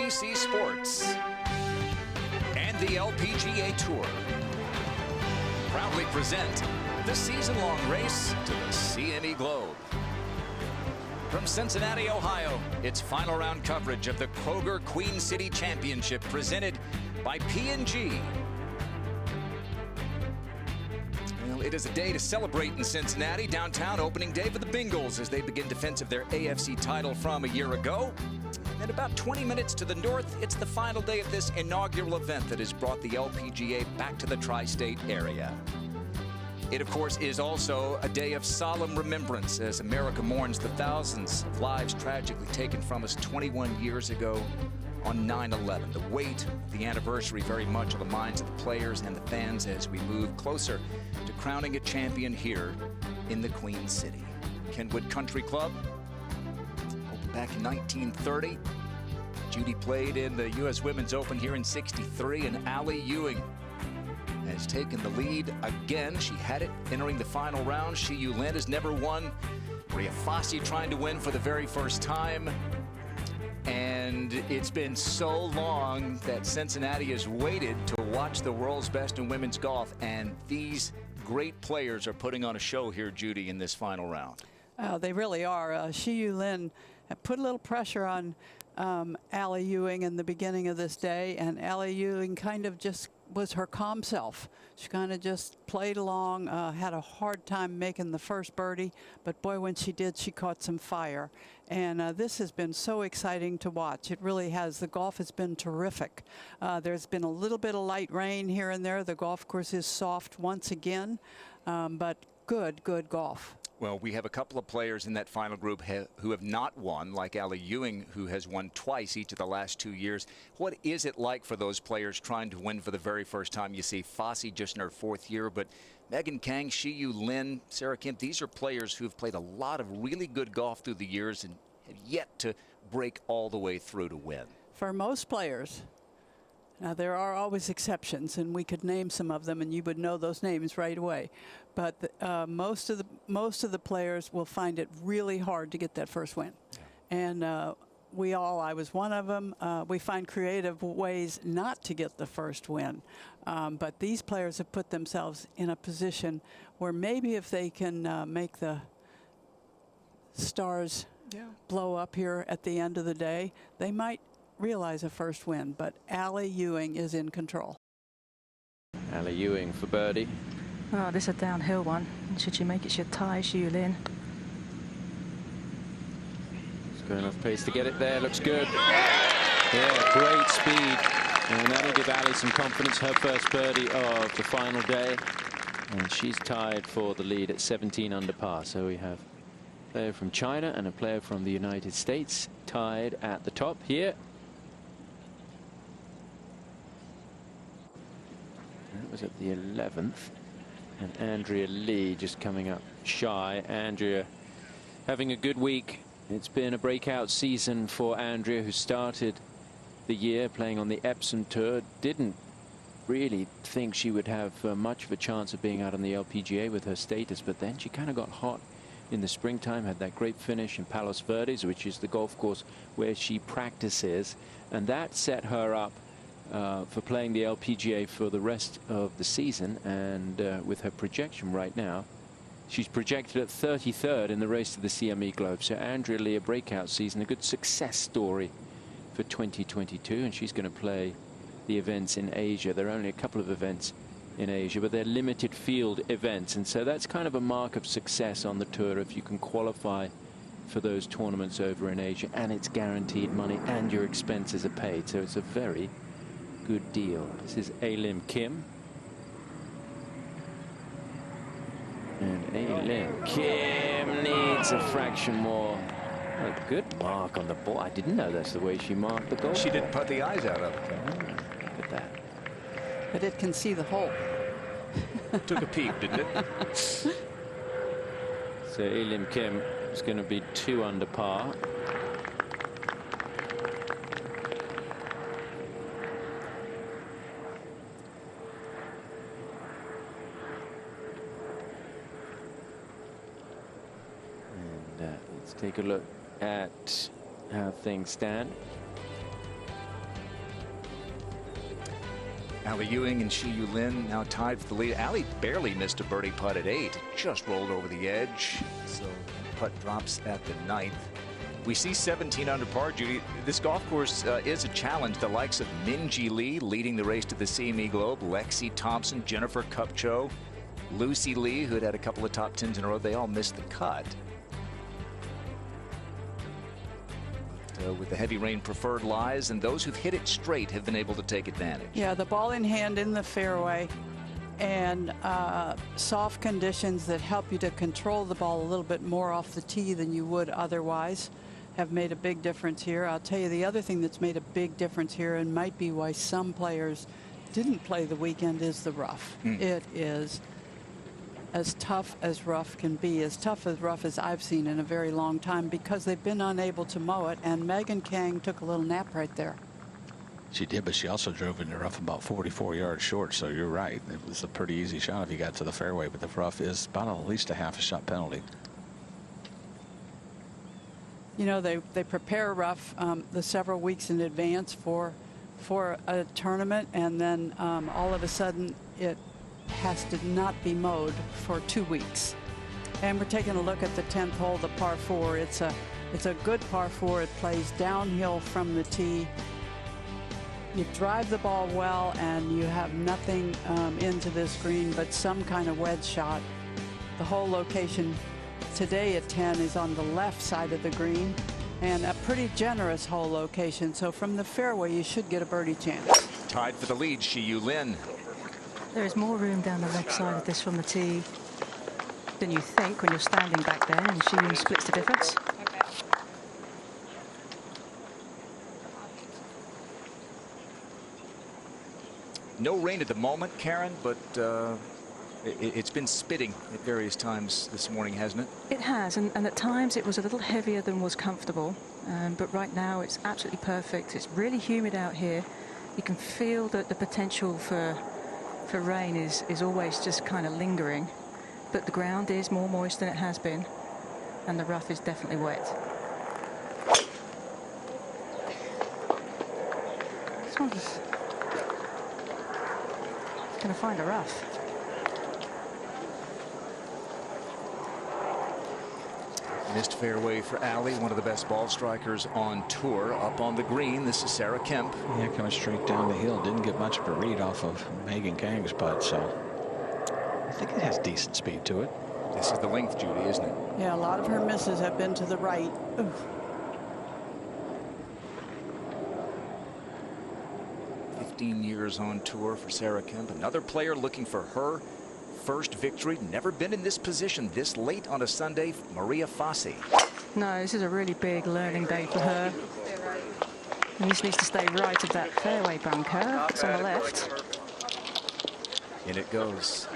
NBC Sports and the LPGA Tour proudly present the season-long race to the CME Globe. From Cincinnati, Ohio, it's final round coverage of the Kroger Queen City Championship presented by P&G. Well, it is a day to celebrate in Cincinnati. Downtown, opening day for the Bengals as they begin defense of their AFC title from a year ago. And about 20 minutes to the north, it's the final day of this inaugural event that has brought the LPGA back to the tri-state area. It, of course, is also a day of solemn remembrance as America mourns the thousands of lives tragically taken from us 21 years ago on 9/11. The weight of the anniversary very much on the minds of the players and the fans as we move closer to crowning a champion here in the Queen City. Kenwood Country Club, opened back in 1930. Judy played in the U.S. Women's Open here in '63, and Ewing has taken the lead again. She had it entering the final round. Shiyu Lin has never won. Fassi trying to win for the very first time. And it's been so long that Cincinnati has waited to watch the world's best in women's golf. And these great players are putting on a show here, Judy, in this final round. They really are. Shiyu Lin put a little pressure on Ewing in the beginning of this day, and Ewing kind of just was her calm self. She kind of just played along, had a hard time making the first birdie, but boy, when she did, she caught some fire. And this has been so exciting to watch. It really has. The golf has been terrific. There's been a little bit of light rain here and there. The golf course is soft once again, but good golf. Well, we have a couple of players in that final group who have not won, like Ewing, who has won twice each of the last 2 years. What is it like for those players trying to win for the very first time? You see Fassi just in her 4th year, but Megan Kang, Shiyu Lin, Sarah Kemp, these are players who've played a lot of really good golf through the years and have yet to break all the way through to win. For most players, now there are always exceptions, and we could name some of them, and you would know those names right away. But most of the players will find it really hard to get that first win. Yeah. And I was one of them. We find creative ways not to get the first win. But these players have put themselves in a position where maybe if they can make the stars blow up here at the end of the day, they might realize a first win. But Ewing is in control. Ewing for birdie. Oh, this is a downhill one. Should she make it, she'll tie Shiyu Lin. It's got enough pace to get it there. Looks good. Yeah, great speed. And that'll give Ali some confidence. Her first birdie of the final day. And she's tied for the lead at 17 under par. So we have a player from China and a player from the United States tied at the top here. That was at the 11th. And Andrea Lee just coming up shy. Andrea having a good week. It's been a breakout season for Andrea, who started the year playing on the Epsom Tour. Didn't really think she would have much of a chance of being out on the LPGA with her status, but then she kind of got hot in the springtime, had that great finish in Palos Verdes, which is the golf course where she practices, and that set her up for playing the LPGA for the rest of the season. And with her projection right now, she's projected at 33rd in the race to the CME Globe. So Andrea Lee, a breakout season, a good success story for 2022, and she's going to play the events in Asia. There are only a couple of events in Asia, but they're limited field events, and so that's kind of a mark of success on the tour if you can qualify for those tournaments over in Asia, and it's guaranteed money and your expenses are paid. So it's a very good deal. This is Lim Kim. And Kim needs a fraction more. A good mark on the ball. I didn't know that's the way she marked the goal. She didn't put the eyes out of it. Look at that. But it can see the hole. Took a peek, didn't it? So Lim Kim is going to be 2 under par. Let's take a look at how things stand. Ali Ewing and Shi-Yu Lin now tied for the lead. Ali barely missed a birdie putt at 8. Just rolled over the edge. So putt drops at the 9th. We see 17 under par, Judy. This golf course is a challenge. The likes of Minjee Lee leading the race to the CME Globe, Lexi Thompson, Jennifer Kupcho, Lucy Lee, who had had a couple of top 10s in a row. They all missed the cut. With the heavy rain preferred lies, and those who've hit it straight have been able to take advantage. Yeah, the ball in hand in the fairway and soft conditions that help you to control the ball a little bit more off the tee than you would otherwise have made a big difference here. I'll tell you the other thing that's made a big difference here and might be why some players didn't play the weekend is the rough. It is as tough as rough can be, as tough as rough as I've seen in a very long time, because they've been unable to mow it, and Megan Kang took a little nap right there. She did, but she also drove in the rough about 44 yards short, so you're right. It was a pretty easy shot if you got to the fairway, but the rough is about at least a half a shot penalty. You know, they prepare rough the several weeks in advance for a tournament, and then all of a sudden it has to not be mowed for 2 weeks. And we're taking a look at the 10th hole, the par 4. It's a good par 4. It plays downhill from the tee. You drive the ball well, and you have nothing into this green but some kind of wedge shot. The hole location today at 10 is on the left side of the green, and a pretty generous hole location. So from the fairway, you should get a birdie chance. Tied for the lead, Shi-Yu Lin. There is more room down the left side of this from the tee than you think when you're standing back there, and Shi-Yu splits the difference. No rain at the moment, Karen, but it's been spitting at various times this morning, hasn't it? It has, and at times it was a little heavier than was comfortable, but right now it's absolutely perfect. It's really humid out here. You can feel that the potential for rain is always just kind of lingering, but the ground is more moist than it has been, and the rough is definitely wet. This one's going to find a rough. Missed fairway for Ali, one of the best ball strikers on tour. Up on the green, this is Sarah Kemp. Yeah, coming straight down the hill. Didn't get much of a read off of Megan Kang's putt, so I think it has decent speed to it. This is the length, Judy, isn't it? Yeah, a lot of her misses have been to the right. Ooh. 15 years on tour for Sarah Kemp. Another player looking for her first victory. Never been in this position this late on a Sunday. Maria Fassi. No, this is a really big learning day for her. And this needs to stay right of that fairway bunker. It's on the left. In it goes.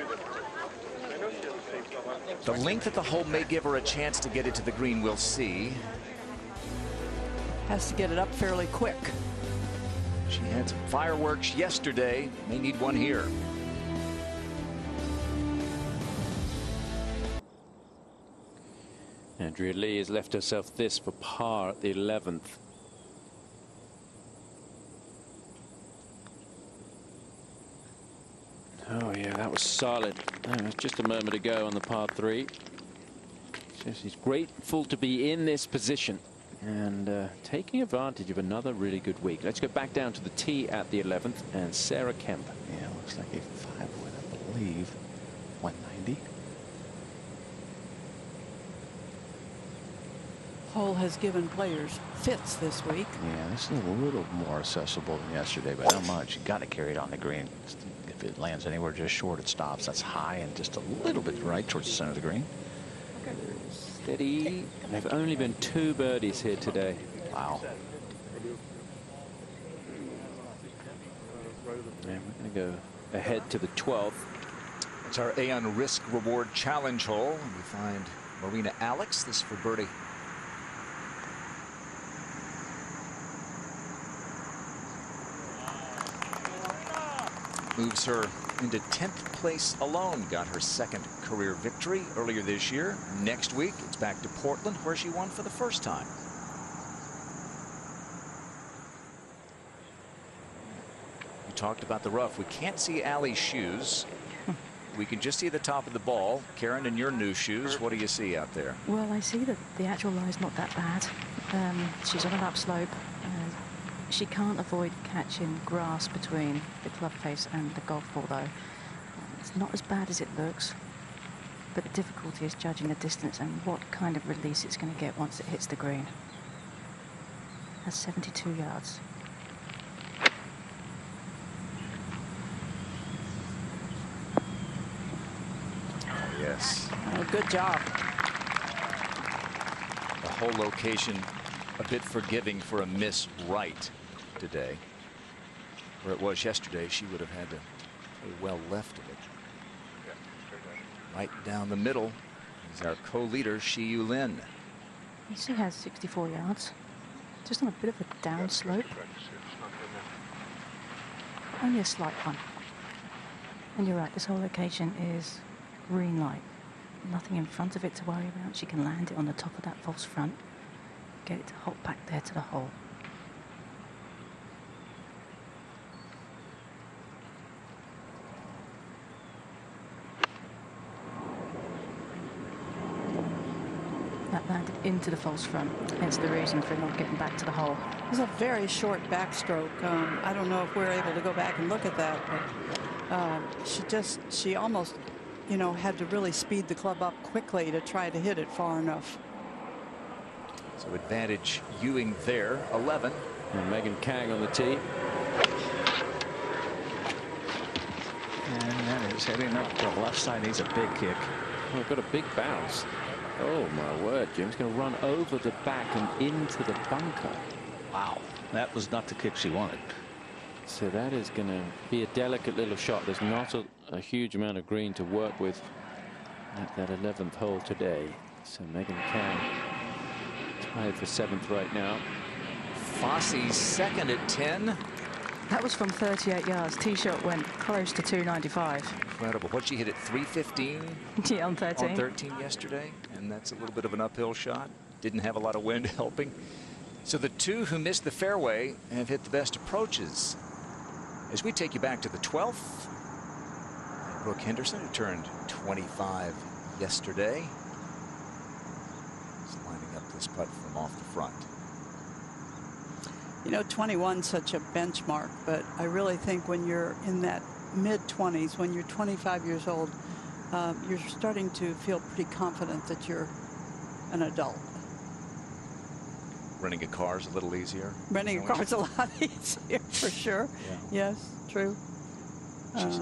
The length of the hole may give her a chance to get it to the green. We'll see. Has to get it up fairly quick. She had some fireworks yesterday. May need one here. Andrea Lee has left herself this for par at the 11th. Oh yeah, that was solid. That was just a moment ago on the par 3. She's grateful to be in this position and taking advantage of another really good week. Let's go back down to the tee at the 11th, and Sarah Kemp. Yeah, looks like a 5-wood, I believe. 190. Hole has given players fits this week. Yeah, this is a little more accessible than yesterday, but not much. You got to carry it on the green. If it lands anywhere just short, it stops. That's high and just a little bit right towards the center of the green. Steady. They've only been 2 birdies here today. Wow. And we're going to go ahead to the 12th. It's our Aon Risk Reward Challenge hole. We find Marina Alex. This for birdie. Moves her into 10th place alone. Got her 2nd career victory earlier this year. Next week, it's back to Portland, where she won for the first time. We talked about the rough. We can't see Allie's shoes. We can just see the top of the ball. Karen, in your new shoes, what do you see out there? Well, I see that the actual lie is not that bad. She's on an upslope. She can't avoid catching grass between the club face and the golf ball, though. It's not as bad as it looks, but the difficulty is judging the distance and what kind of release it's going to get once it hits the green. That's 72 yards. Yes. Oh, good job. The whole location a bit forgiving for a miss right today. Where it was yesterday, she would have had to play well left of it. Right down the middle is our co-leader, Shi-Yu Lin. She has 64 yards. Just on a bit of a down slope. Only a slight one. And you're right, this whole location is green light. Nothing in front of it to worry about. She can land it on the top of that false front. Get it to hop back there to the hole. That landed into the false front, hence the reason for not getting back to the hole. It was a very short backstroke. I don't know if we're able to go back and look at that, but she almost, you know, had to really speed the club up quickly to try to hit it far enough. So advantage Ewing there, 11. And Megan Kang on the tee. And that is heading up the left side. Needs a big kick. Oh, got a big bounce. Oh my word, Jim's going to run over the back and into the bunker. Wow, that was not the kick she wanted. So that is going to be a delicate little shot. There's not a huge amount of green to work with at that 11th hole today. So Megan Kang tied for 7th right now. Fassi second at 10. That was from 38 yards. Tee shot went close to 295. Incredible. What she hit at 315 Yeah, on 13. on 13 yesterday, and that's a little bit of an uphill shot. Didn't have a lot of wind helping. So the two who missed the fairway have hit the best approaches. As we take you back to the 12th, Brooke Henderson, who turned 25 yesterday, is lining up this putt from off the front. You know, 21's such a benchmark, but I really think when you're in that mid-20s, when you're 25 years old, you're starting to feel pretty confident that you're an adult. Renting a car is a little easier. Renting a car is a lot easier, for sure. Yeah. Yes, true.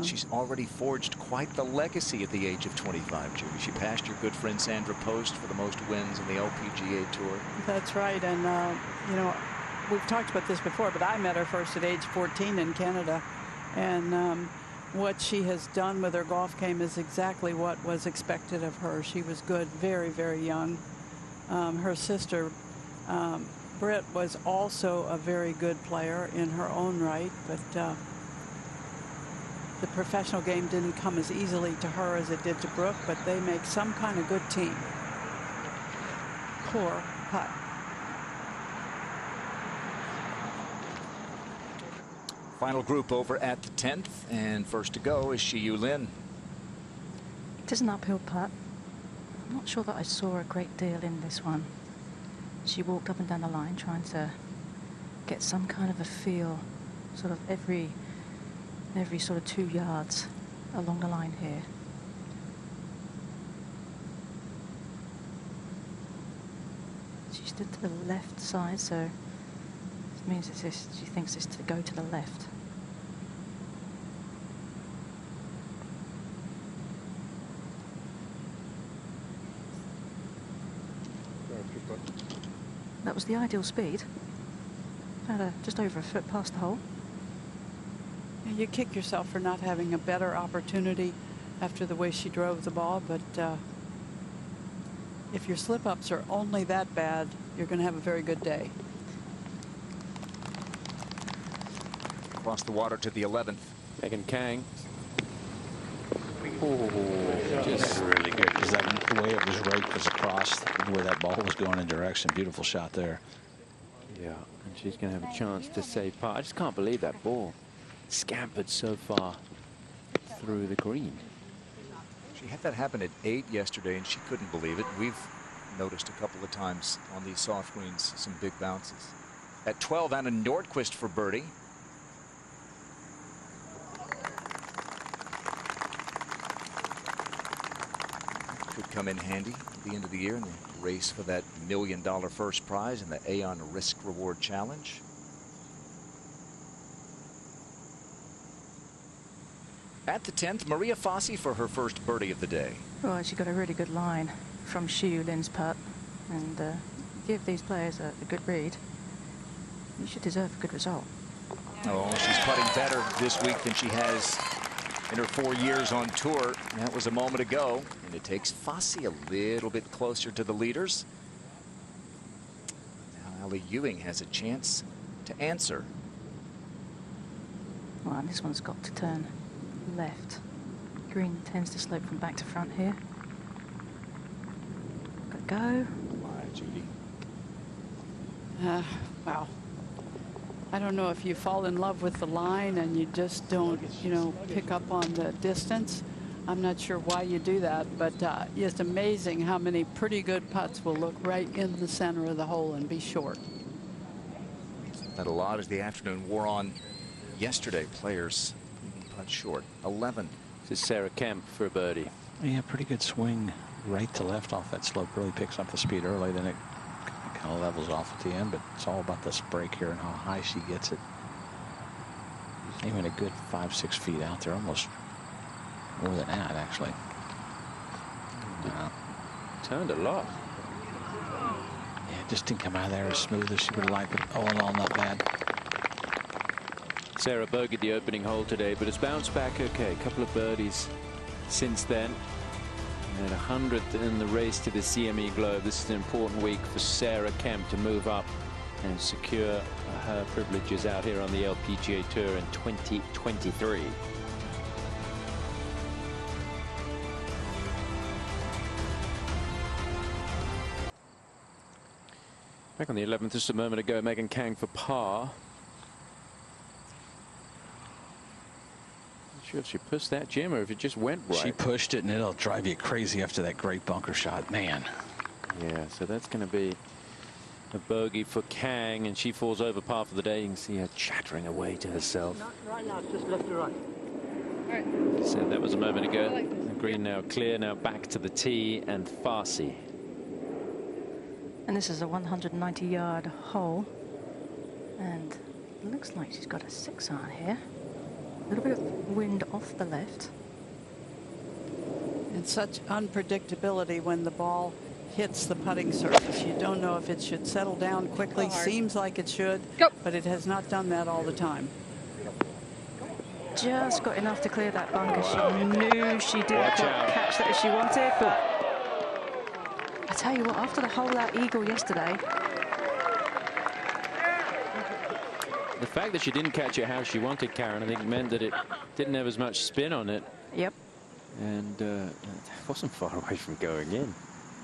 She's already forged quite the legacy at the age of 25, Judy. She passed your good friend Sandra Post for the most wins in the LPGA Tour. That's right, and you know, we've talked about this before, but I met her first at age 14 in Canada, and what she has done with her golf game is exactly what was expected of her. She was good very, very young. Her sister, Britt, was also a very good player in her own right, but the professional game didn't come as easily to her as it did to Brooke, but they make some kind of good team. Poor putt. Final group over at the 10th, and first to go is Shi-Yu Lin. It is an uphill putt. I'm not sure that I saw a great deal in this one. She walked up and down the line trying to get some kind of a feel, sort of every sort of 2 yards along the line here. She stood to the left side, so it means it's this, she thinks it's to go to the left. That was the ideal speed. About just over a foot past the hole. You kick yourself for not having a better opportunity after the way she drove the ball, but if your slip-ups are only that bad, you're going to have a very good day. Across the water to the 11th. Megan Kang. Oh, just really good, because that way it was raked was across where that ball was going in direction. Beautiful shot there. Yeah, and she's going to have a chance to save par. I just can't believe that ball scampered so far through the green. She had that happen at 8 yesterday, and she couldn't believe it. We've noticed a couple of times on these soft greens some big bounces. At 12, Anna Nordquist for birdie. Could come in handy at the end of the year in the race for that $1 million first prize in the Aon Risk Reward Challenge. At the 10th, Maria Fassi for her first birdie of the day. Well, she got a really good line from Xiu Lin's putt, and give these players a good read. You should deserve a good result. Oh, she's putting better this week than she has in her 4 years on tour. That was a moment ago, and it takes Fassi a little bit closer to the leaders. Now Ali Ewing has a chance to answer. Well, and this one's got to turn left. Green tends to slope from back to front here. Got to go. All right, Judy. Wow. I don't know if you fall in love with the line and you just don't, you know, pick up on the distance. I'm not sure why you do that, but it's amazing how many pretty good putts will look right in the center of the hole and be short. That a lot as the afternoon wore on yesterday. Players putt short. 11. This is Sarah Kemp for a birdie. Yeah, pretty good swing right to left off that slope. Really picks up the speed early, then it kind of levels off at the end, but it's all about this break here and how high she gets it. Even a good 5-6 feet out there, almost more than that, actually. Turned a lot. Yeah, it just didn't come out of there as smooth as she would like, but all in all, not bad. Sarah bogeyed the opening hole today, but has bounced back okay. A couple of birdies since then. And 100th in the race to the CME Globe. This is an important week for Sarah Kemp to move up and secure her privileges out here on the LPGA Tour in 2023. Back on the 11th just a moment ago, Megan Kang for par. Not sure if she pushed that, Jim, or if it just went right. She pushed it, and it'll drive you crazy after that great bunker shot, man. Yeah, so that's going to be a bogey for Kang, and she falls over par for the day. You can see her chattering away to herself. Not right now, just left to right. All right. So that was a moment ago. The green now clear, now back to the tee, and Fassi. And this is a 190-yard hole, and it looks like she's got a 6-iron here. A little bit of wind off the left. And such unpredictability when the ball hits the putting surface. You don't know if it should settle down quickly. Seems like it should, but it has not done that all the time. Just got enough to clear that bunker. She knew she didn't quite catch that as she wanted, but I tell you what, after the hole out eagle yesterday, The fact that she didn't catch it how she wanted, Karen, I think meant that it didn't have as much spin on it. Yep. And it wasn't far away from going in.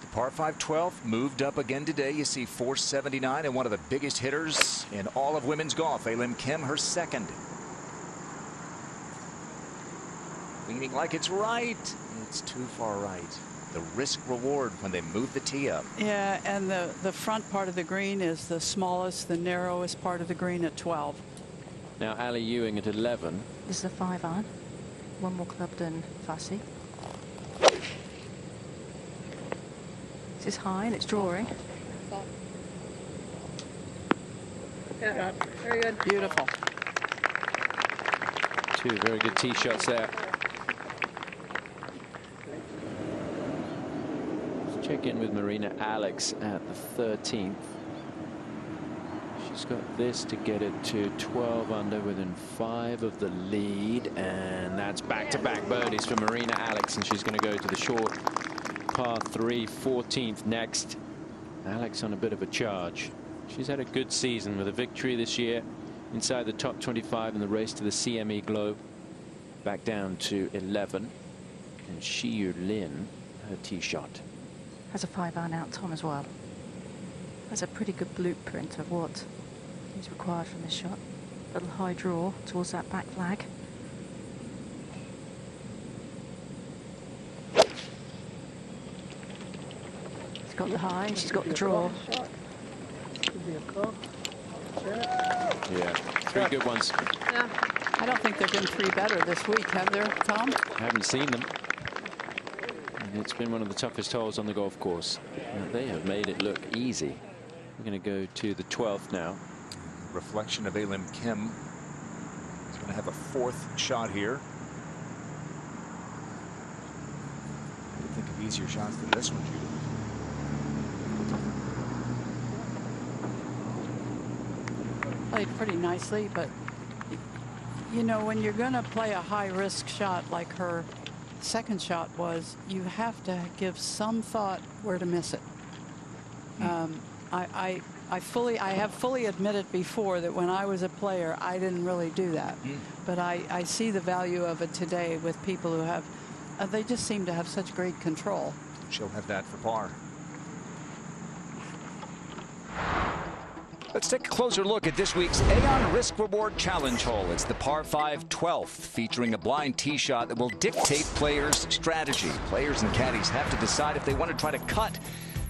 The par 5 12th moved up again today. You see 479 and one of the biggest hitters in all of women's golf, Elim Kim, her second. Leaning like it's right. It's too far right. The risk reward when they move the tee up. Yeah, and the front part of the green is the smallest, the narrowest part of the green at 12. Now Ali Ewing at 11. This is a 5-iron. One more club than Fassi. This is high and it's drawing. Yeah, very good. Beautiful. Two very good tee shots there. Let's check in with Marina Alex at the 13th. She's got this to get it to 12 under, within 5 of the lead, and that's back-to-back birdies for Marina Alex, and she's going to go to the short par 3, 14th next. Alex on a bit of a charge. She's had a good season with a victory this year inside the top 25 in the race to the CME Globe. Back down to 11, and Xiu Lin, her tee shot. Has a 5-iron out, Tom, as well. That's a pretty good blueprint of what is required from this shot. little high draw towards that back flag. She's got the high and she's got the draw. Yeah, 3 good ones. Yeah. I don't think there have been 3 better this week, have there, Tom? I haven't seen them. And it's been one of the toughest holes on the golf course. They have made it look easy. We're going to go to the 12th now. Reflection of Kemp. He's going to have a 4th shot here. I could think of easier shots than this one, Judy. Played pretty nicely, but you know, when you're going to play a high-risk shot like her second shot was, you have to give some thought where to miss it. I have fully admitted before that when I was a player, I didn't really do that. But I see the value of it today with people who have, they just seem to have such great control. She'll have that for par. Let's take a closer look at this week's Aon Risk Reward Challenge hole. It's the par 5 12th, featuring a blind tee shot that will dictate players' strategy. Players and caddies have to decide if they want to try to cut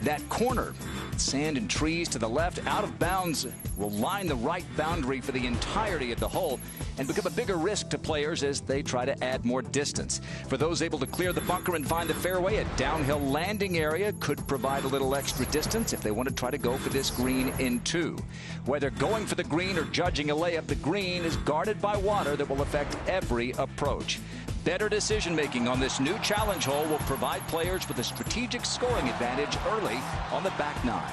that corner. Sand and trees to the left, out of bounds, will line the right boundary for the entirety of the hole and become a bigger risk to players as they try to add more distance. For those able to clear the bunker and find the fairway, a downhill landing area could provide a little extra distance if they want to try to go for this green in 2. Whether going for the green or judging a layup, the green is guarded by water that will affect every approach. Better decision-making on this new challenge hole will provide players with a strategic scoring advantage early on the back 9.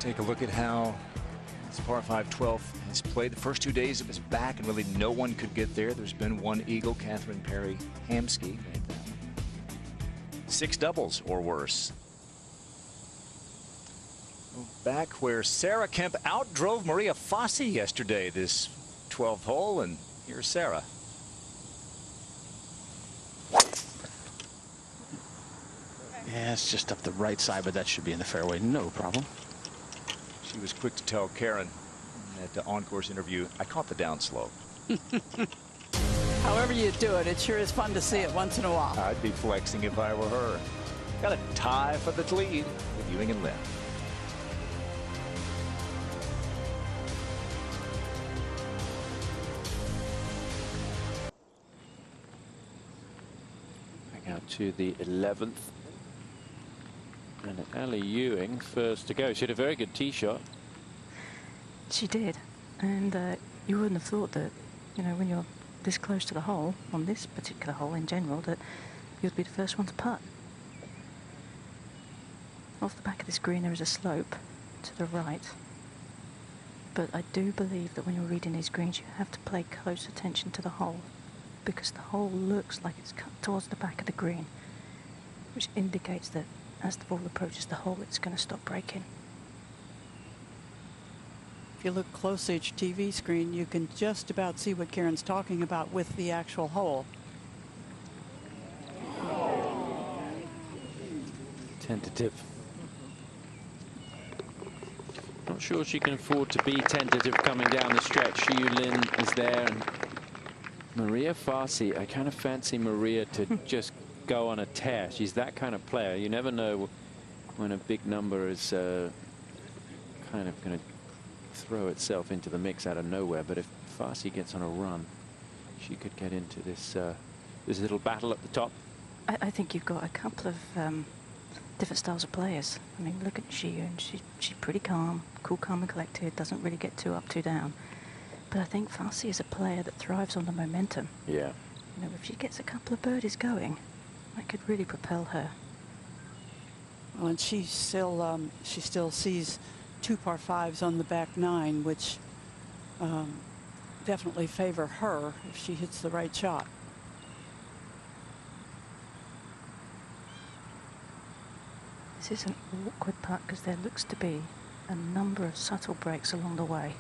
Take a look at how this par 5 12th has played. The first 2 days it was back and really no one could get there. There's been one eagle, Catherine Perry Hamsky. 6 doubles or worse. Back where Sarah Kemp outdrove Maria Fassi yesterday, this 12th hole, and here's Sarah. Yeah, it's just up the right side, but that should be in the fairway, no problem. She was quick to tell Karen at the on-course interview, I caught the downslope. However you do it, it sure is fun to see it once in a while. I'd be flexing if I were her. Got a tie for the lead with Ewing and Lynn. Out to the 11th. And Ali Ewing first to go. She had a very good tee shot. She did. And you wouldn't have thought that, you know, when you're this close to the hole, on this particular hole in general, that you'd be the first one to putt. Off the back of this green there is a slope to the right. But I do believe that when you're reading these greens, you have to pay close attention to the hole, because the hole looks like it's cut towards the back of the green, which indicates that as the ball approaches the hole, it's going to stop breaking. If you look closely at your TV screen, you can just about see what Karen's talking about with the actual hole. Tentative. Not sure she can afford to be tentative coming down the stretch. Xiu Lin is there, and Maria Fassi, I kind of fancy Maria to just go on a tear. She's that kind of player. You never know when a big number is kind of going to throw itself into the mix out of nowhere. But if Fassi gets on a run, she could get into this this little battle at the top. I think you've got a couple of different styles of players. I mean, look at Xiu, and she's pretty calm, cool, calm and collected, doesn't really get too up, too down. But I think Fassi is a player that thrives on the momentum. Yeah. You know, if she gets a couple of birdies going, that could really propel her. Well, and she still sees 2 par 5s on the back 9, which definitely favor her if she hits the right shot. This is an awkward putt because there looks to be a number of subtle breaks along the way.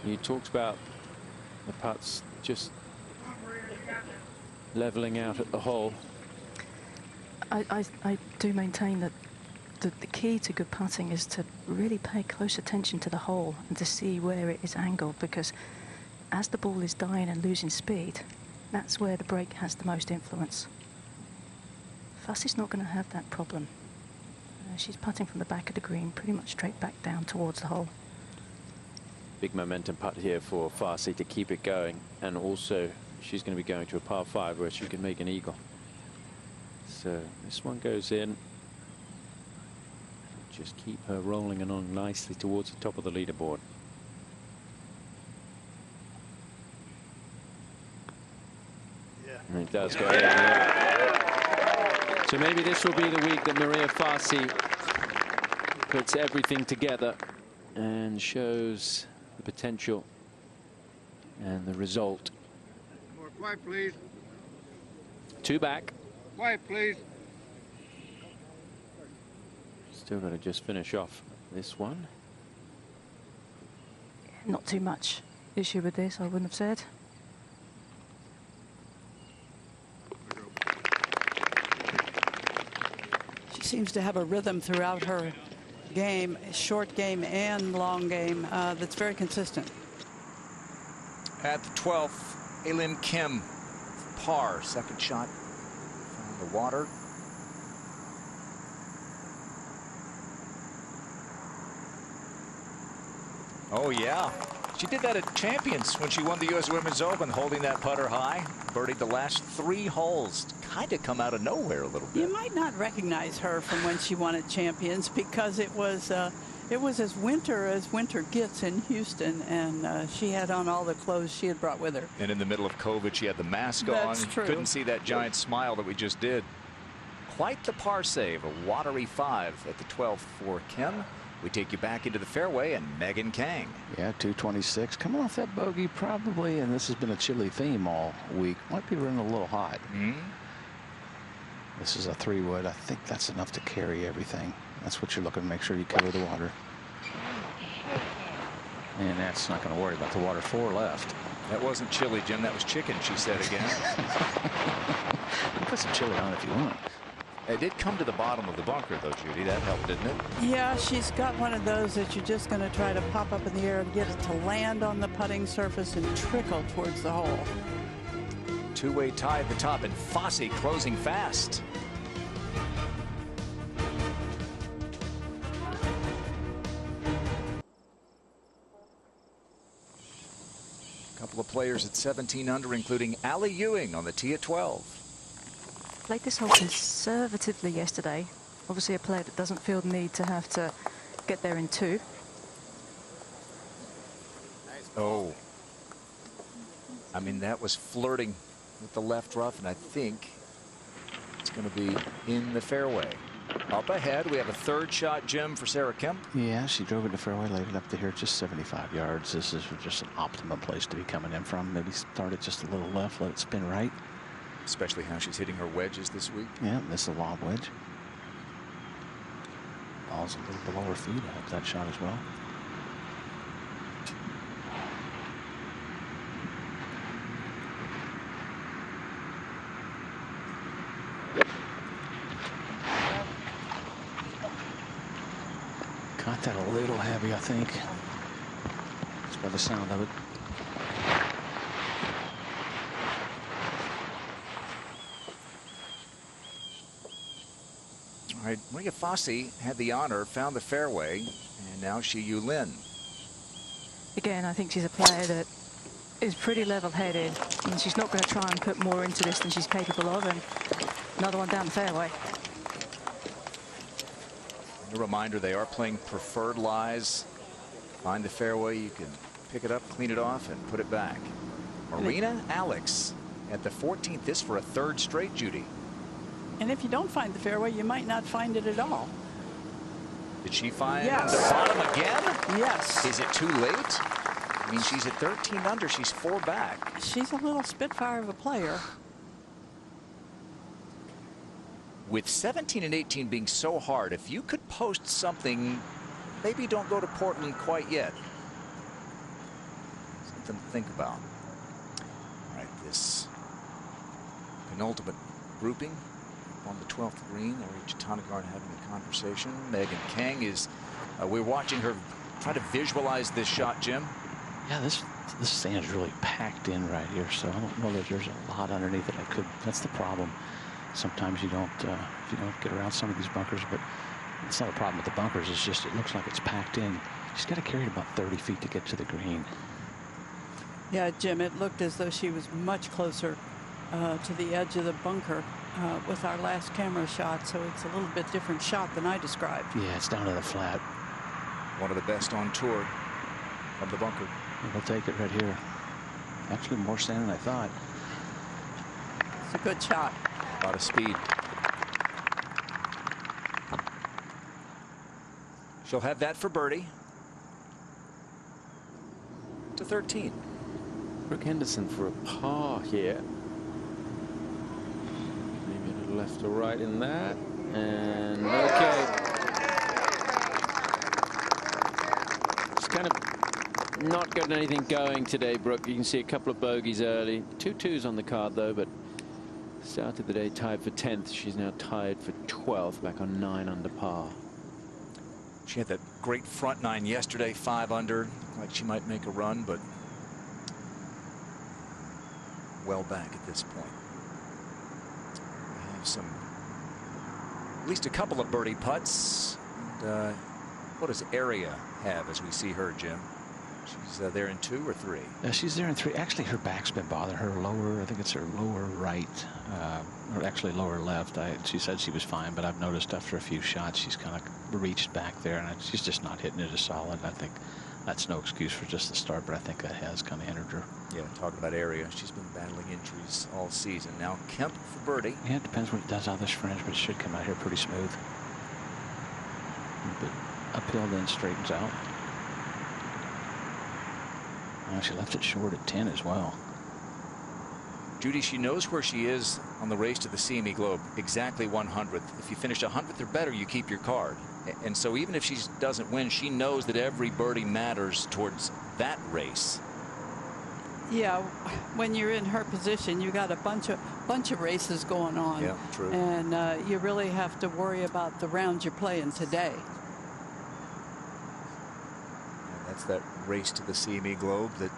You talked about the putts just leveling out at the hole. I do maintain that the key to good putting is to really pay close attention to the hole and to see where it is angled, because as the ball is dying and losing speed, that's where the break has the most influence. Fassi's not going to have that problem. She's putting from the back of the green, pretty much straight back down towards the hole. Big momentum putt here for Fassi to keep it going, and also she's going to be going to a par 5 where she can make an eagle. So this one goes in. Just keep her rolling along nicely towards the top of the leaderboard. Yeah. And it does go in. Yeah. So maybe this will be the week that Maria Fassi puts everything together and shows the potential and the result. More quiet, please. 2 back. Quiet, please. Still got to just finish off this one. Not too much issue with this, I wouldn't have said. She seems to have a rhythm throughout her game, short game and long game, that's very consistent. At the 12th, Ewing Kemp, par, second shot from the water. Oh, yeah. She did that at Champions when she won the U.S. Women's Open, holding that putter high. Birdied the last 3 holes. Kind of come out of nowhere a little bit. You might not recognize her from when she won at Champions, because it was as winter gets in Houston, and she had on all the clothes she had brought with her. And in the middle of COVID, she had the mask That's on. true. Couldn't see that giant smile that we just did. Quite the par save, a watery 5 at the 12th for Kemp. We take you back into the fairway and Megan Kang. Yeah, 226. Coming off that bogey probably, and this has been a chilly theme all week. Might be running a little hot. This is a 3-wood. I think that's enough to carry everything. That's what you're looking to make sure you cover the water. And that's not going to worry about the water. 4 left. That wasn't chili, Jim. That was chicken, she said again. You put some chili on it if you want. It did come to the bottom of the bunker, though, Judy. That helped, didn't it? Yeah, she's got one of those that you're just going to try to pop up in the air and get it to land on the putting surface and trickle towards the hole. Two-way tie at the top, and Fassi closing fast. A couple of players at 17 under, including Andrea Ewing on the tee at 12. Played this hole conservatively yesterday. Obviously a player that doesn't feel the need to have to get there in 2. Oh. I mean, that was flirting with the left rough, and I think it's going to be in the fairway. Up ahead, we have a 3rd shot, Jim, for Sarah Kemp. Yeah, she drove it to fairway, laid it up to here, just 75 yards. This is just an optimum place to be coming in from. Maybe start it just a little left, let it spin right. Especially how she's hitting her wedges this week. Yeah, this is a lob wedge. Ball's a little below her feet. I hope that shot as well. Caught that a little heavy, I think. Just by the sound of it. All right, Maria Fassi had the honor, found the fairway, and now Shi-Yu Lin. Again, I think she's a player that is pretty level-headed, and she's not going to try and put more into this than she's capable of, and another one down the fairway. A reminder, they are playing preferred lies. Find the fairway, you can pick it up, clean it off, and put it back. Marina Alex at the 14th, this for a 3rd straight, Judy. And if you don't find the fairway, you might not find it at all. Did she find Yes. the bottom again? Yes. Is it too late? I mean, she's at 13 under. She's 4 back. She's a little spitfire of a player. With 17 and 18 being so hard, if you could post something, maybe don't go to Portland quite yet. Something to think about. All right, this penultimate grouping on the 12th green. Ariya Jutanugarn having a conversation. Megan Kang is, we're watching her try to visualize this shot, Jim. Yeah, this sand is really packed in right here, so I don't know that there's a lot underneath it. That's the problem. Sometimes you don't get around some of these bunkers, but it's not a problem with the bunkers. It's just it looks like it's packed in. She's got to carry it about 30 feet to get to the green. Yeah, Jim, it looked as though she was much closer to the edge of the bunker with our last camera shot, so it's a little bit different shot than I described. Yeah, it's down to the flat. One of the best on tour from the bunker. We'll take it right here. Actually, more sand than I thought. It's a good shot. A lot of speed. She'll have that for birdie. To 13. Brooke Henderson for a par here. Maybe a little left or right in that. And okay. It's kind of not got anything going today, Brooke. You can see a couple of bogeys early. 2 twos on the card, though, but started the day tied for 10th. She's now tied for 12th, back on 9 under par. She had that great front 9 yesterday, 5 under. Like she might make a run, but well back at this point. We have some, at least a couple of birdie putts. And, what does Ariya have as we see her, Jim? She's there in 2 or 3. She's there in 3. Actually, her back's been bothering her lower. I think it's her lower right, or actually lower left. She said she was fine, but I've noticed after a few shots she's kind of reached back there, and she's just not hitting it as solid. I think that's no excuse for just the start, but I think that has kind of hindered her. Yeah, talking about Ariya, she's been battling injuries all season. Now Kemp for birdie. Yeah, it depends what it does on this fringe, but it should come out here pretty smooth. But uphill then straightens out. She left it short at 10 as well. Judy, she knows where she is on the race to the CME Globe, exactly 100th. If you finish 100th or better, you keep your card. And so even if she doesn't win, she knows that every birdie matters towards that race. Yeah, when you're in her position, you got a bunch of races going on. Yeah, true. And you really have to worry about the rounds you're playing today. And that's that race to the CME Globe that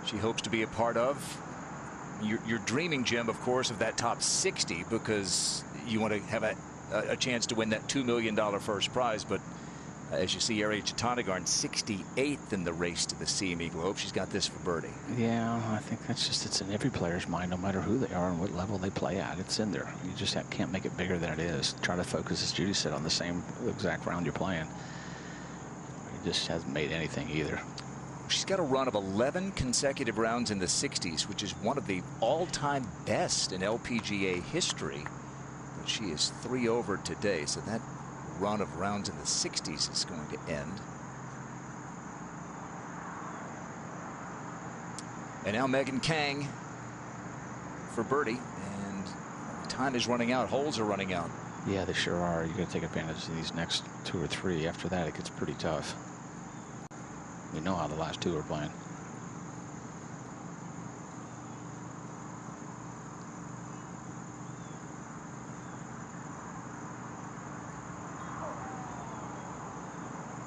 she hopes to be a part of. You're dreaming, Jim, of course, of that top 60 because you want to have a chance to win that $2 million first prize. But as you see, Ariya Jutanugarn 68th in the race to the CME Globe. She's got this for birdie. Yeah, I think it's in every player's mind, no matter who they are and what level they play at. It's in there. You just can't make it bigger than it is. Try to focus, as Judy said, on the same exact round you're playing. It just hasn't made anything either. She's got a run of 11 consecutive rounds in the 60s, which is one of the all-time best in LPGA history. But she is 3 over today, so that run of rounds in the 60s is going to end. And now Megan Kang for birdie, and time is running out. Holes are running out. Yeah, they sure are. You got to take advantage of these next 2 or 3. After that, it gets pretty tough. We know how the last 2 are playing.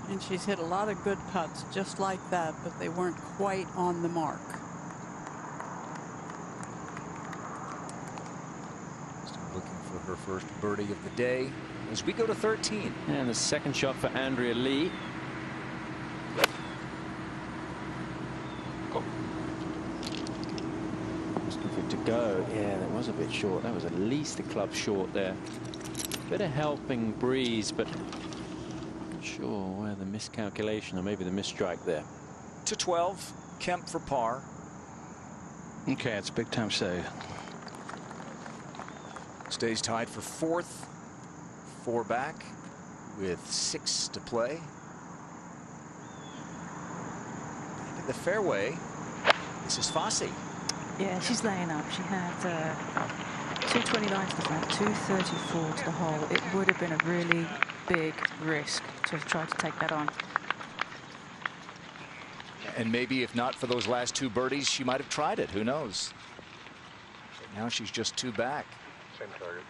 And she's hit a lot of good putts just like that, but they weren't quite on the mark. Still looking for her first birdie of the day as we go to 13. And the second shot for Andrea Lee. Go. Yeah, that was a bit short. That was at least a club short there. Bit of helping breeze, but not sure where the miscalculation or maybe the misstrike there. To 12, Kemp for par. Okay, it's a big time save. Stays tied for 4th, 4 back with 6 to play. Back in the fairway, this is Fassi. Yeah, she's laying up. She had 229 to the front, 234 to the hole. It would have been a really big risk to try to take that on. And maybe if not for those last 2 birdies, she might have tried it. Who knows? Now she's just 2 back. Same target.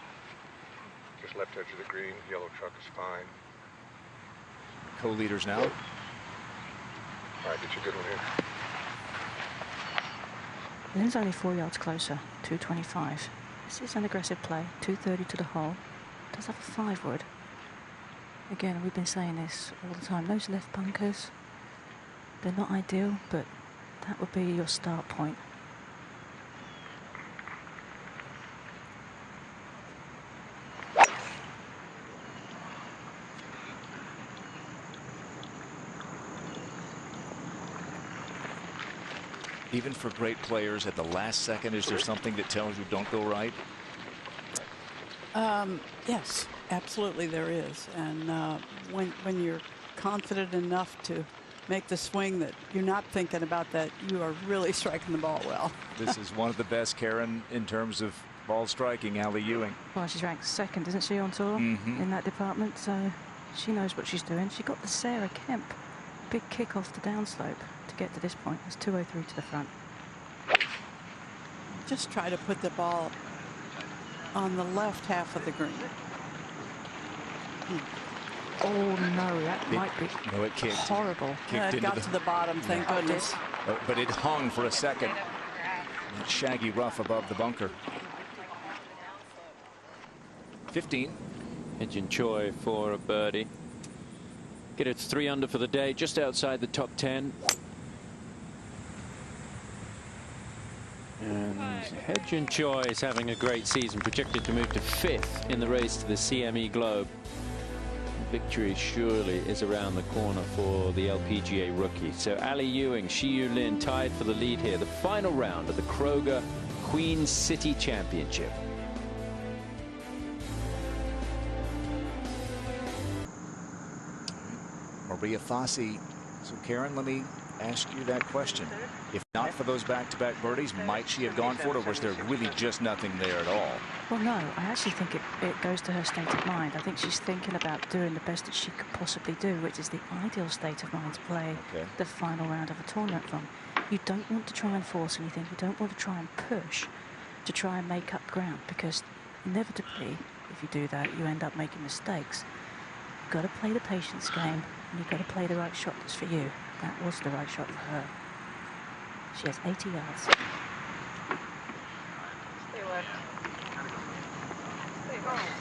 Just left edge of the green. Yellow truck is fine. Co-leaders now. All right, get you a good one here. Lynn's only 4 yards closer, 225. This is an aggressive play, 230 to the hole. Does have a 5-wood. Again, we've been saying this all the time. Those left bunkers, they're not ideal, but that would be your start point. Even for great players at the last second, is there something that tells you don't go right? Yes, absolutely there is. And when you're confident enough to make the swing that you're not thinking about that, you are really striking the ball well. This is one of the best, Karen, in terms of ball striking, Ali Ewing. Well, she's ranked 2nd, isn't she, on tour in that department? So she knows what she's doing. She got the Sarah Kemp big kick off the downslope to get to this point. It's 203 to the front. Just try to put the ball on the left half of the green. Oh no, that might be No, it kicked. horrible. It got to the bottom, thank goodness. But it hung for a second. That shaggy rough above the bunker. 15. Hyejin Choi for a birdie. Get it 3 under for the day, just outside the top 10. And Hyejin Choi is having a great season, projected to move to 5th in the race to the CME Globe. Victory surely is around the corner for the LPGA rookie. So Ali Ewing, Shiyu Lin tied for the lead here. The final round of the Kroger Queen City Championship. Maria Fassi. So Karen, let me ask you that question. If not for those back-to-back birdies, might she have gone for it, or was there really just nothing there at all? Well, no, I actually think it goes to her state of mind. I think she's thinking about doing the best that she could possibly do, which is the ideal state of mind to play the final round of a tournament from. You don't want to try and force anything. You don't want to try and push to try and make up ground, because inevitably, if you do that, you end up making mistakes. You've got to play the patience game, and you've got to play the right shot that's for you. That was the right shot for her. She has 80 yards. Stay left.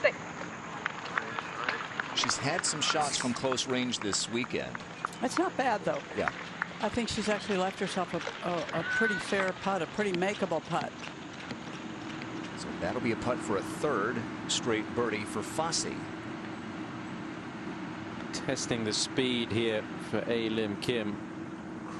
Stay. She's had some shots from close range this weekend. It's not bad, though. Yeah. I think she's actually left herself a pretty fair putt, a pretty makeable putt. So that'll be a putt for a 3rd straight birdie for Fassi. Testing the speed here for Lim Kim.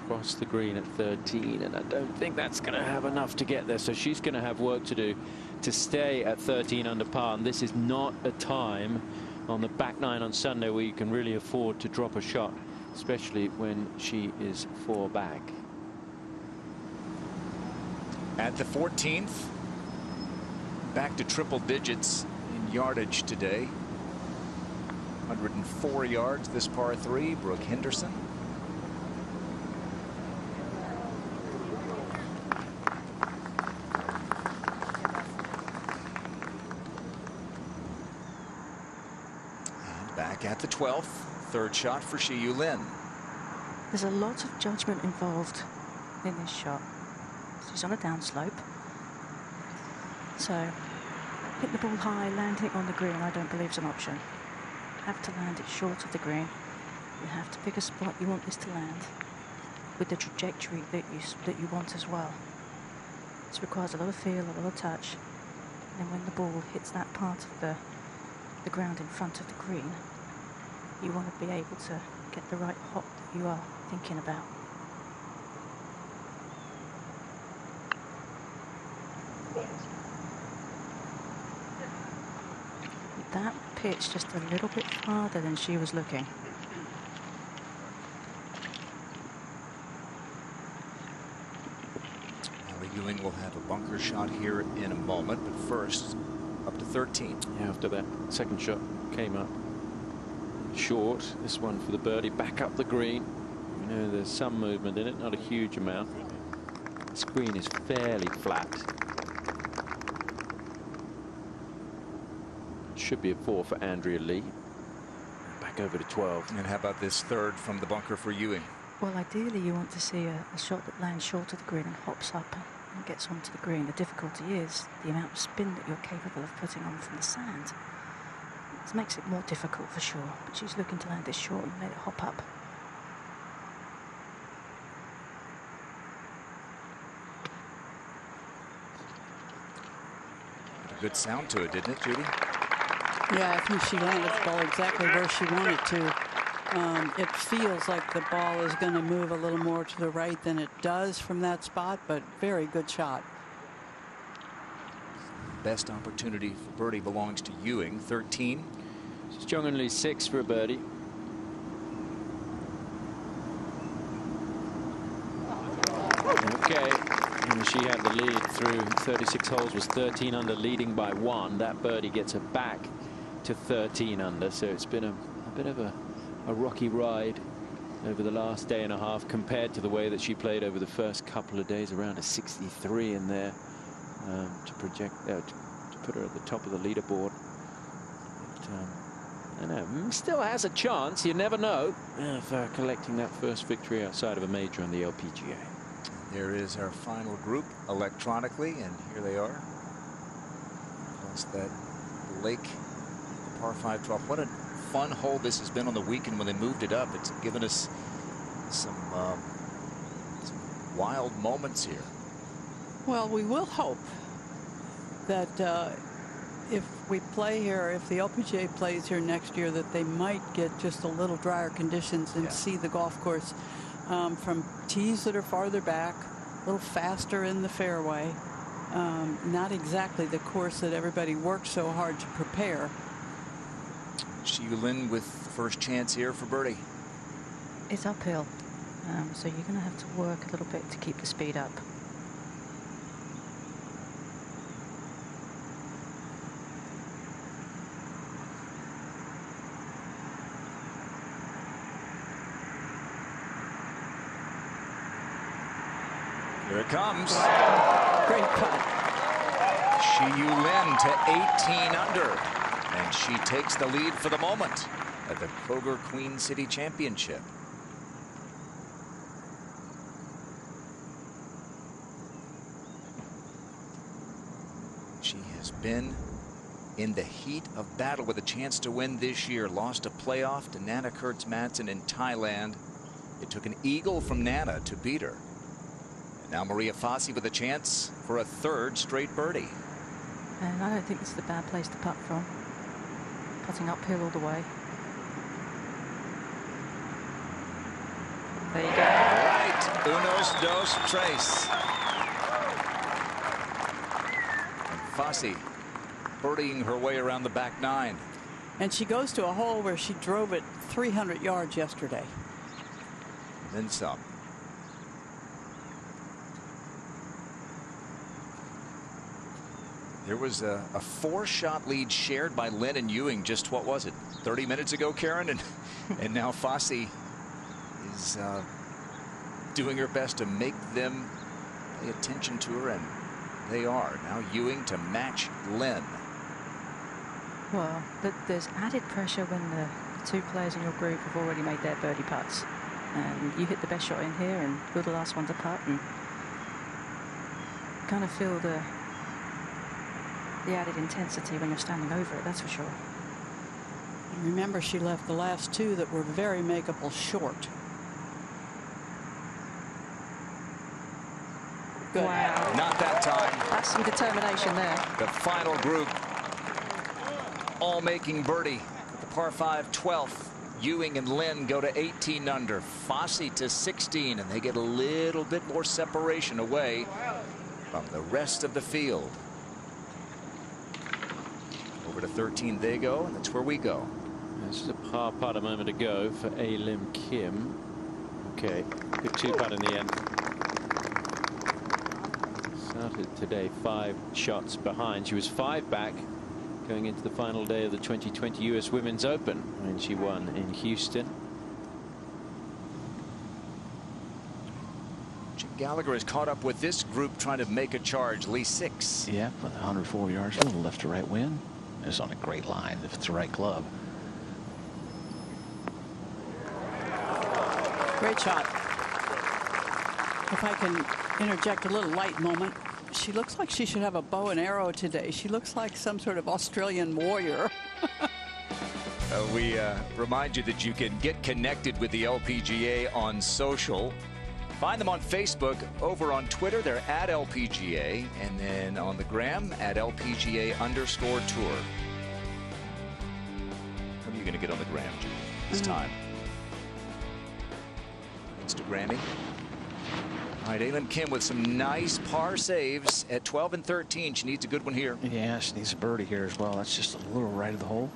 Cross the green at 13, and I don't think that's going to have enough to get there. So she's going to have work to do to stay at 13 under par. And this is not a time on the back 9 on Sunday where you can really afford to drop a shot, especially when she is 4 back. At the 14th, back to triple digits in yardage today. 104 yards this par 3. Brooke Henderson. And back at the 12th, 3rd shot for Shiyu Lin. There's a lot of judgment involved in this shot. She's on a downslope. So hit the ball high, landing it on the green, I don't believe is an option. You have to land it short of the green. You have to pick a spot you want this to land with the trajectory that you want as well. This requires a lot of feel, a lot of touch. And when the ball hits that part of the ground in front of the green, you want to be able to get the right hop that you are thinking about. That pitch just a little bit farther than she was looking. Ali Ewing will have a bunker shot here in a moment, but first up to 13. Yeah, after that second shot came up short, this one for the birdie, back up the green. You know, there's some movement in it, not a huge amount. This green is fairly flat. should be a 4 for Andrea Lee. Back over to 12. And how about this third from the bunker for Ewing? Well, ideally you want to see a shot that lands short of the green and hops up and gets onto the green. The difficulty is the amount of spin that you're capable of putting on from the sand. This makes it more difficult for sure, but she's looking to land this short and let it hop up. A good sound to it, didn't it, Judy? Yeah, I think she landed the ball exactly where she wanted to. It feels like the ball is going to move a little more to the right than it does from that spot, but very good shot. Best opportunity for birdie belongs to Ewing, 13. Strongly 6 for a birdie. Okay. And she had the lead through 36 holes, was 13 under, leading by 1. That birdie gets her back to 13 under. So it's been a bit of a rocky ride over the last day and a half compared to the way that she played over the first couple of days, around a 63 in there to put her at the top of the leaderboard. But, I know, still has a chance. You never know of collecting that first victory outside of a major on the LPGA. There is our final group electronically, and here they are. Plus that lake, the par 5 12. What a fun hole this has been on the weekend when they moved it up. It's given us some wild moments here. Well, we will hope that if we play here, if the LPGA plays here next year, that they might get just a little drier conditions and see the golf course from tees that are farther back, a little faster in the fairway. Not exactly the course that everybody worked so hard to prepare. Xiyu Lin with first chance here for birdie. It's uphill, so you're going to have to work a little bit to keep the speed up. Here it comes. Great putt. Xiyu Lin to 18 under. And she takes the lead for the moment at the Kroger Queen City Championship. She has been in the heat of battle with a chance to win this year. Lost a playoff to Nana Kurtz-Madsen in Thailand. It took an eagle from Nana to beat her. And now Maria Fassi with a chance for a third straight birdie. And I don't think this is a bad place to putt from. Putting uphill all the way. There you go. Right. Unos, dos, tres. And Fassi birdieing her way around the back 9. And she goes to a hole where she drove it 300 yards yesterday. Then some. There was a 4-shot lead shared by Lin and Ewing just, what was it, 30 minutes ago, Karen? And now Fassi is doing her best to make them pay attention to her, and they are. Now Ewing to match Lin. Well, there's added pressure when the 2 players in your group have already made their birdie putts. And you hit the best shot in here, and you're the last one to putt, and kind of feel the added intensity when you're standing over it, that's for sure. Remember, she left the last 2 that were very makeable short. Good. Wow. Not that time. That's some determination there. The final group all making birdie. The par 5 12th. Ewing and Lin go to 18 under. Fassi to 16, and they get a little bit more separation away from the rest of the field. Over to 13 they go, and that's where we go. This is a par putt a moment ago for A. Lim Kim. Okay, good 2-putt in the end. Started today 5 shots behind. She was 5 back going into the final day of the 2020 U.S. Women's Open when she won in Houston. Jim Gallagher has caught up with this group trying to make a charge. Lee 6. Yeah, 104 yards, a little left to right wind. It's on a great line if it's the right club. Great shot. If I can interject a little light moment, she looks like she should have a bow and arrow today. She looks like some sort of Australian warrior. We remind you that you can get connected with the LPGA on social. Find them on Facebook. Over on Twitter, they're at LPGA. And then on the gram, at LPGA_tour. What are you going to get on the gram, Judy, this time? Instagramming. All right, Kemp with some nice par saves at 12 and 13. She needs a good one here. Yeah, she needs a birdie here as well. That's just a little right of the hole.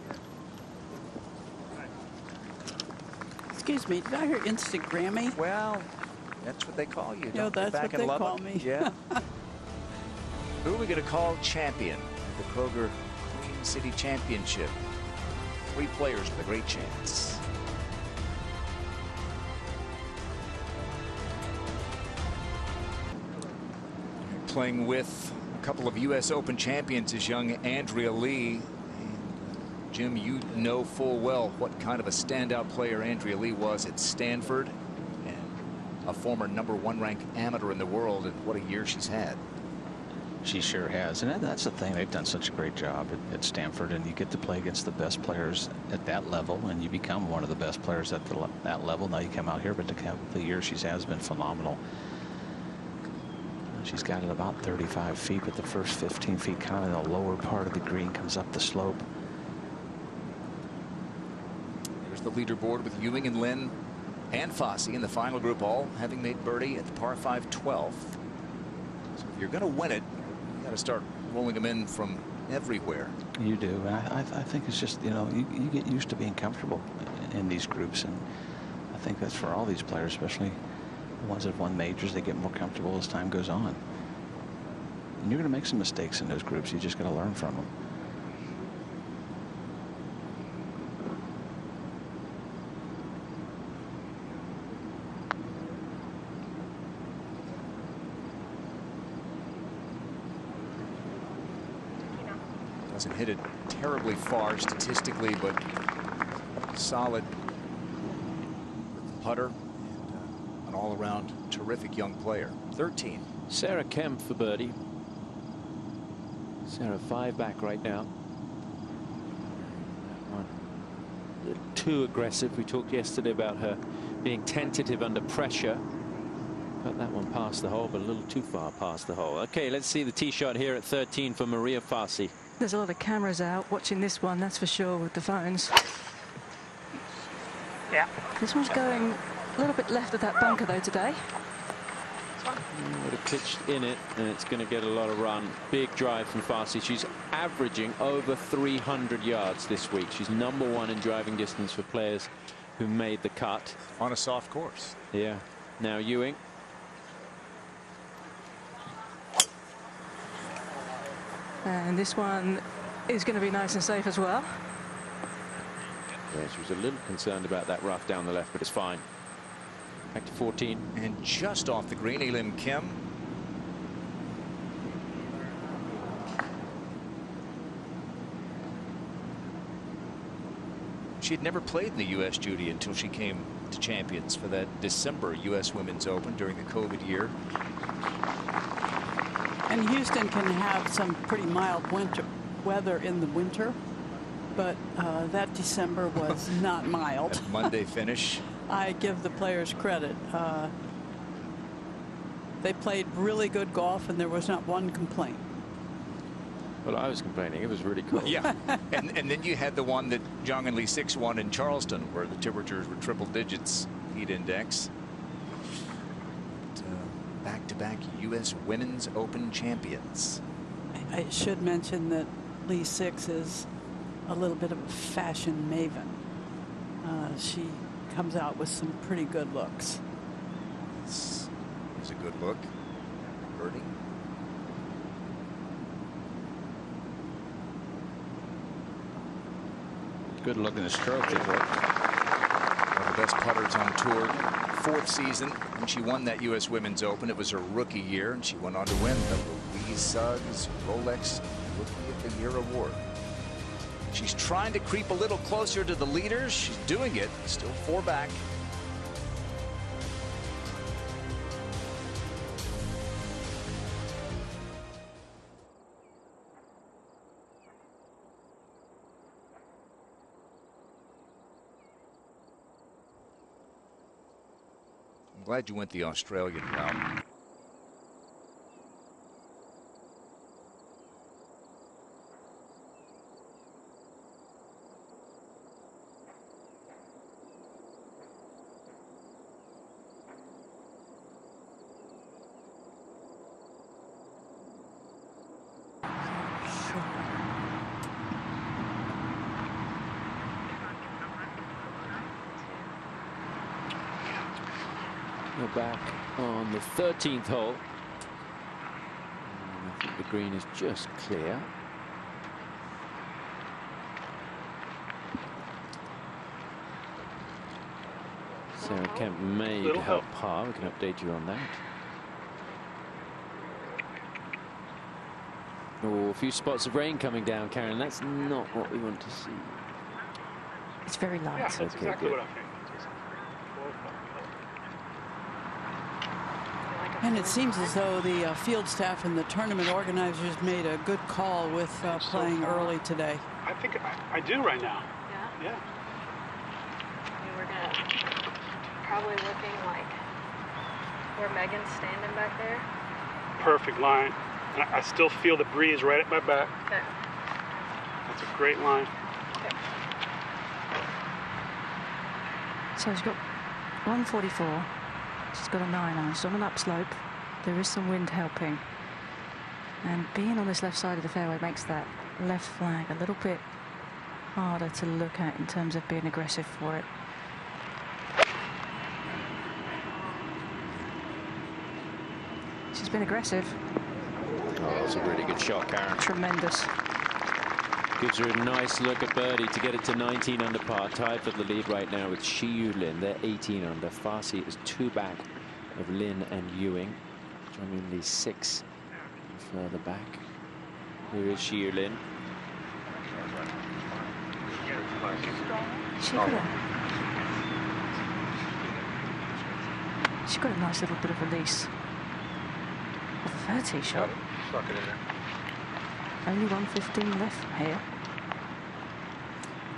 Excuse me, did I hear Instagrammy? Well, that's what they call you. No, that's what they call me. Yeah. Who are we going to call champion? The Kroger Queen City Championship. 3 players with a great chance. Playing with a couple of U.S. Open champions is young Andrea Lee. Jim, you know full well what kind of a standout player Andrea Lee was at Stanford, and a former #1 ranked amateur in the world, and what a year she's had. She sure has, and that's the thing. They've done such a great job at Stanford, and you get to play against the best players at that level, and you become one of the best players at that level. Now you come out here, but the year she's had has been phenomenal. She's got it about 35 feet, but the first 15 feet kind of in the lower part of the green comes up the slope. There's the leaderboard with Ewing and Lynn and Fassi in the final group, all having made birdie at the par 5 12th. So if you're going to win it, you got to start rolling them in from everywhere. You do, and I think it's just, you know, you get used to being comfortable in these groups, and I think that's for all these players, especially the ones that have won majors. They get more comfortable as time goes on. And you're going to make some mistakes in those groups. You just got to learn from them. Doesn't hit it terribly far statistically, but solid with the putter. An all-around terrific young player. 13. Sarah Kemp for birdie. Sarah 5 back right now. One a little too aggressive. We talked yesterday about her being tentative under pressure. Got that one past the hole, but a little too far past the hole. Okay, let's see the tee shot here at 13 for Maria Fassi. There's a lot of cameras out watching this one, that's for sure, with the phones. Yeah. This one's going a little bit left of that bunker though today. Would have pitched in it, and it's going to get a lot of run. Big drive from Fassi. She's averaging over 300 yards this week. She's #1 in driving distance for players who made the cut On a soft course. Yeah. Now Ewing. And this one is going to be nice and safe as well. Yeah, she was a little concerned about that rough down the left, but it's fine. Back to 14. And just off the green, Kemp. She had never played in the U.S. Judy until she came to Champions for that December U.S. Women's Open during the COVID year. And Houston can have some pretty mild winter weather in the winter, but that December was not mild. That Monday finish. I give the players credit. They played really good golf, and there was not one complaint. Well, I was complaining. It was really cold. Yeah. and then you had the one that Zhang and Lee 6-1 in Charleston, where the temperatures were triple digits heat index. Back-to-back U.S. Women's Open champions. I should mention that Lee 6 is a little bit of a fashion maven. She comes out with some pretty good looks. This is a good look. Birdie. Good look in the stroke. One of the best putters on tour. 4th season when she won that U.S. Women's Open. It was her rookie year, and she went on to win the Louise Suggs Rolex Rookie of the Year award. She's trying to creep a little closer to the leaders. She's doing it. Still 4 back. I'm glad you went the Australian route. We're back on the 13th hole. And I think the green is just clear. Sarah Kemp made help par. We can update you on that. Oh, a few spots of rain coming down, Karen. That's not what we want to see. It's very light. Yeah, that's Okay, exactly good. what I think. And it seems as though the field staff and the tournament organizers made a good call with playing early today. I think I do right now. Yeah? Yeah. I mean, we're gonna probably looking like where Megan's standing back there. Perfect line. And I still feel the breeze right at my back. Okay. That's a great line. Okay. So he's got 144. She's got a 9-iron. She's on an upslope. There is some wind helping. And being on this left side of the fairway makes that left flag a little bit harder to look at in terms of being aggressive for it. She's been aggressive. Oh, that's a really good shot, Karen. Tremendous. Gives her a nice look at birdie to get it to 19 under par. Tied for the lead right now with Shi Lin. They're 18 under. Fassi is 2 back of Lin and Ewing. Joining the 6 further back. Here is Shi Lin. She's got a nice little bit of release. Of a 30 shot. Stuck it in there. Only 115 left from here.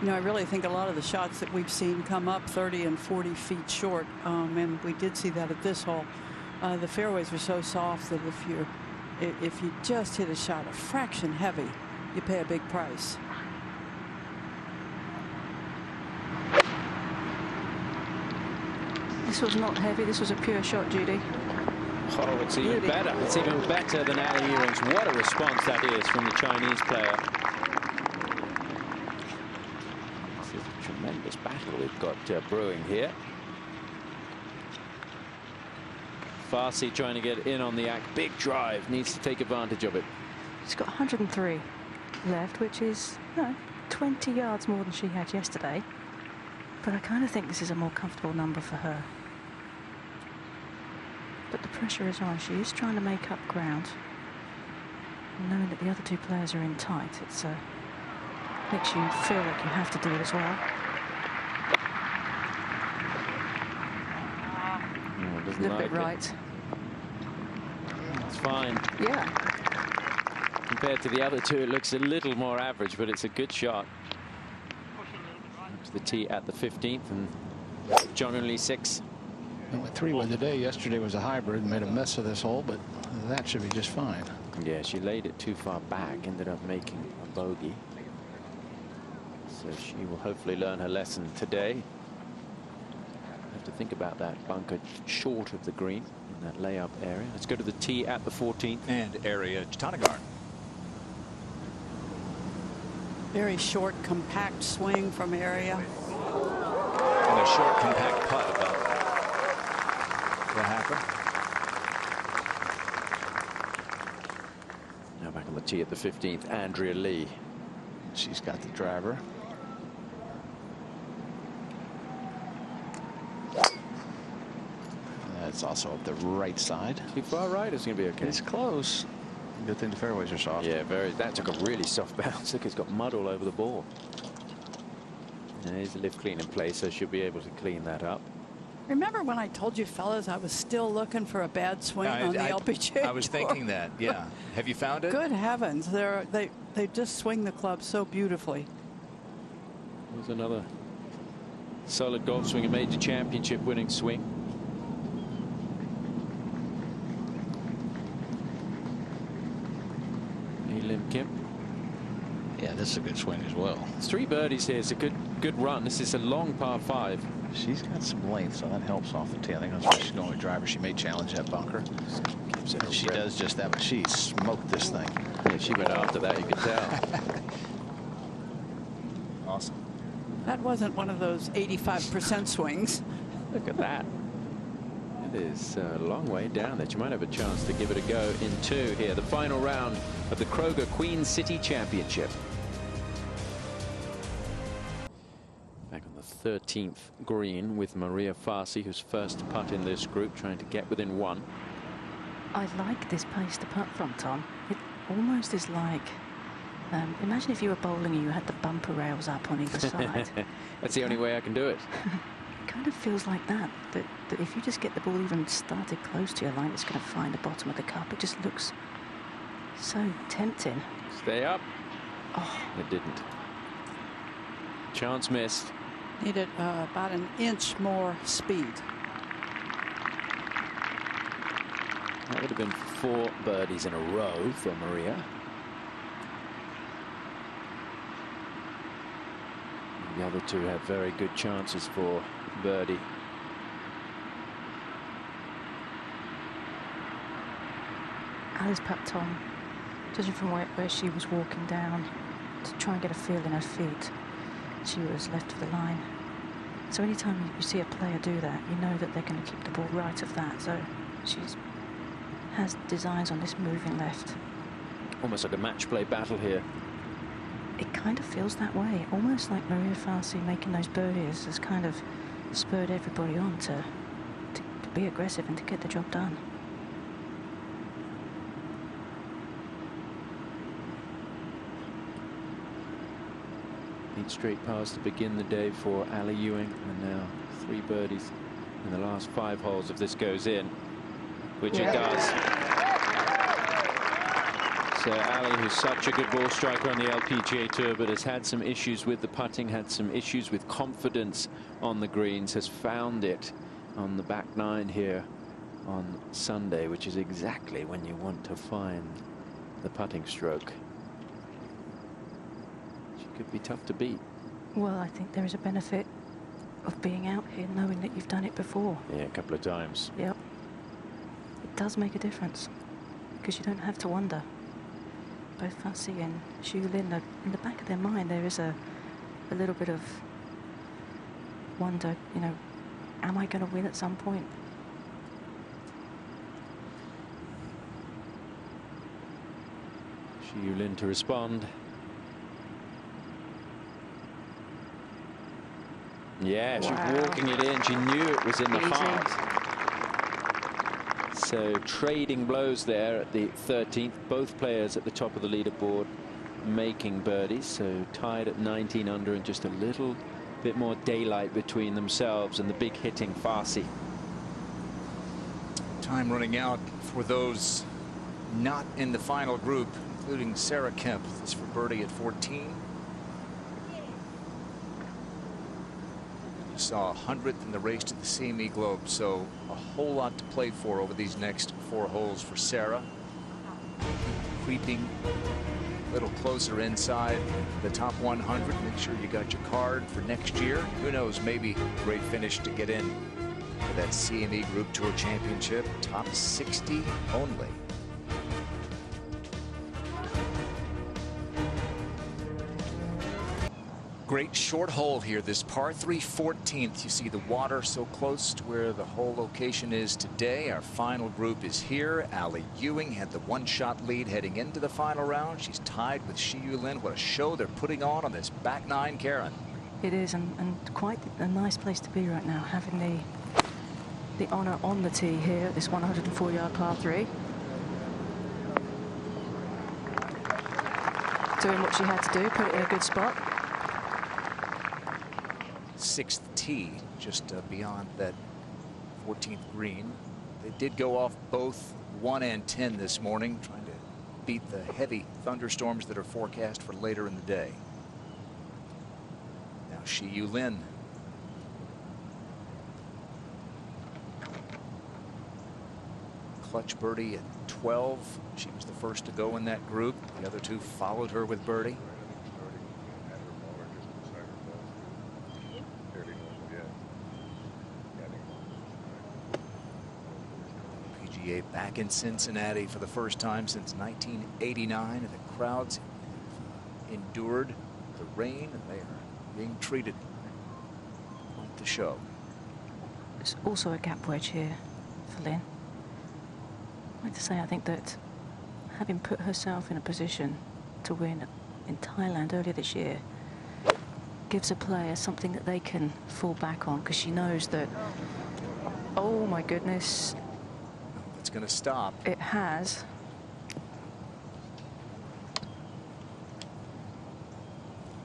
You know, I really think a lot of the shots that we've seen come up 30 and 40 feet short, and we did see that at this hole. The fairways are so soft that if you just hit a shot a fraction heavy, you pay a big price. This was not heavy. This was a pure shot, Judy. Oh, it's even better. It's even better than Ali Ewing's. What a response that is from the Chinese player. This is a tremendous battle we've got brewing here. Fassi trying to get in on the act. Big drive. Needs to take advantage of it. She's got 103 left, which is 20 yards more than she had yesterday. But I kind of think this is a more comfortable number for her. But the pressure is on. She is trying to make up ground. Knowing that the other 2 players are in tight, it's makes you feel like you have to do it as well. Oh, A little bit right. It's fine. Yeah. Compared to the other 2, it looks a little more average, but it's a good shot. Up to the tee at the 15th, and John only 6. And with 3 with the day, yesterday was a hybrid, made a mess of this hole, but that should be just fine. Yeah, she laid it too far back, ended up making a bogey. So she will hopefully learn her lesson today. Have to think about that bunker short of the green in that layup area. Let's go to the tee at the 14th. And area Tanagar. Very short, compact swing from area. And a short, compact putt about the hacker. Now back on the tee at the 15th, Andrea Lee. She's got the driver. That's also up the right side. Too far right, it's going to be okay. It's close. Good thing the fairways are soft. Yeah, very. That took a really soft bounce. Look, it's got mud all over the ball. There's a lift clean in place, so she'll be able to clean that up. Remember when I told you fellas I was still looking for a bad swing on the LPGA I was Tour? thinking that, yeah. Have you found it? Good heavens, they just swing the club so beautifully. There's another solid golf swing, a major championship winning swing. Kemp. Yeah, this is a good swing as well. It's 3 birdies here. It's a good run. This is a long par 5. She's got some length, so that helps off the tee. I think that's why she's going with driver. She may challenge that bunker. She does just that, but she smoked this thing. Yeah, she went after that, you could tell. Awesome. That wasn't one of those 85% swings. Look at that. It is a long way down that you might have a chance to give it a go in 2 here. The final round of the Kroger Queen City Championship. Back on the 13th green with Maria Fassi, who's first to putt in this group, trying to get within 1. I like this place to putt from, Tom. It almost is like, imagine if you were bowling and you had the bumper rails up on either side. That's the only way I can do it. Kind of feels like that if you just get the ball even started close to your line, it's going to find the bottom of the cup. It just looks so tempting. Stay up. Oh, it didn't. Chance missed. Needed about an inch more speed. That would have been 4 birdies in a row for Maria. The other 2 have very good chances for birdie. Alice putt, Tom, judging from where she was walking down to try and get a feel in her feet, she was left of the line. So anytime you see a player do that, you know that they're going to keep the ball right of that. So she has designs on this moving left. Almost like a match play battle here. It kind of feels that way, almost like Maria Fassi making those birdies has kind of spurred everybody on to be aggressive and to get the job done. 8 straight pars to begin the day for Ali Ewing, and now 3 birdies in the last 5 holes if this goes in, which it does. So Ali, who's such a good ball striker on the LPGA Tour, but has had some issues with the putting, had some issues with confidence on the greens, has found it on the back 9 here on Sunday, which is exactly when you want to find the putting stroke. She could be tough to beat. Well, I think there is a benefit of being out here knowing that you've done it before. Yeah, a couple of times. Yep. It does make a difference because you don't have to wonder. Both Fassi and Xu Lin, in the back of their mind, there is a little bit of wonder, you know, am I going to win at some point? Xu Lin to respond. Yeah, she was walking it in. She knew it was in the heart. So trading blows there at the 13th. Both players at the top of the leaderboard making birdies. So tied at 19 under and just a little bit more daylight between themselves and the big hitting Fassi. Time running out for those not in the final group, including Sarah Kemp. This for birdie at 14. Saw 100th in the race to the CME Globe, so a whole lot to play for over these next 4 holes for Sarah. Creeping a little closer inside the top 100. Make sure you got your card for next year. Who knows, maybe great finish to get in for that CME Group Tour Championship. Top 60 only. Great short hole here, this par 3 14th. You see the water so close to where the hole location is today. Our final group is here. Ali Ewing had the 1-shot lead heading into the final round. She's tied with Xu Lin. What a show they're putting on this back 9, Karen. It is, and quite a nice place to be right now, having the honor on the tee here at this 104-yard par 3. doing what she had to do, put it in a good spot. 6th tee, just beyond that 14th green. They did go off both 1 and 10 this morning, trying to beat the heavy thunderstorms that are forecast for later in the day. Now Shi-Yu Lin. Clutch birdie at 12. She was the first to go in that group. The other two followed her with birdie. LPGA back in Cincinnati for the first time since 1989, and the crowds endured the rain, and they are being treated like the show. There's also a gap wedge here for Lin. I'd like to say I think that having put herself in a position to win in Thailand earlier this year gives a player something that they can fall back on, because she knows that, oh my goodness, it's going to stop. It has.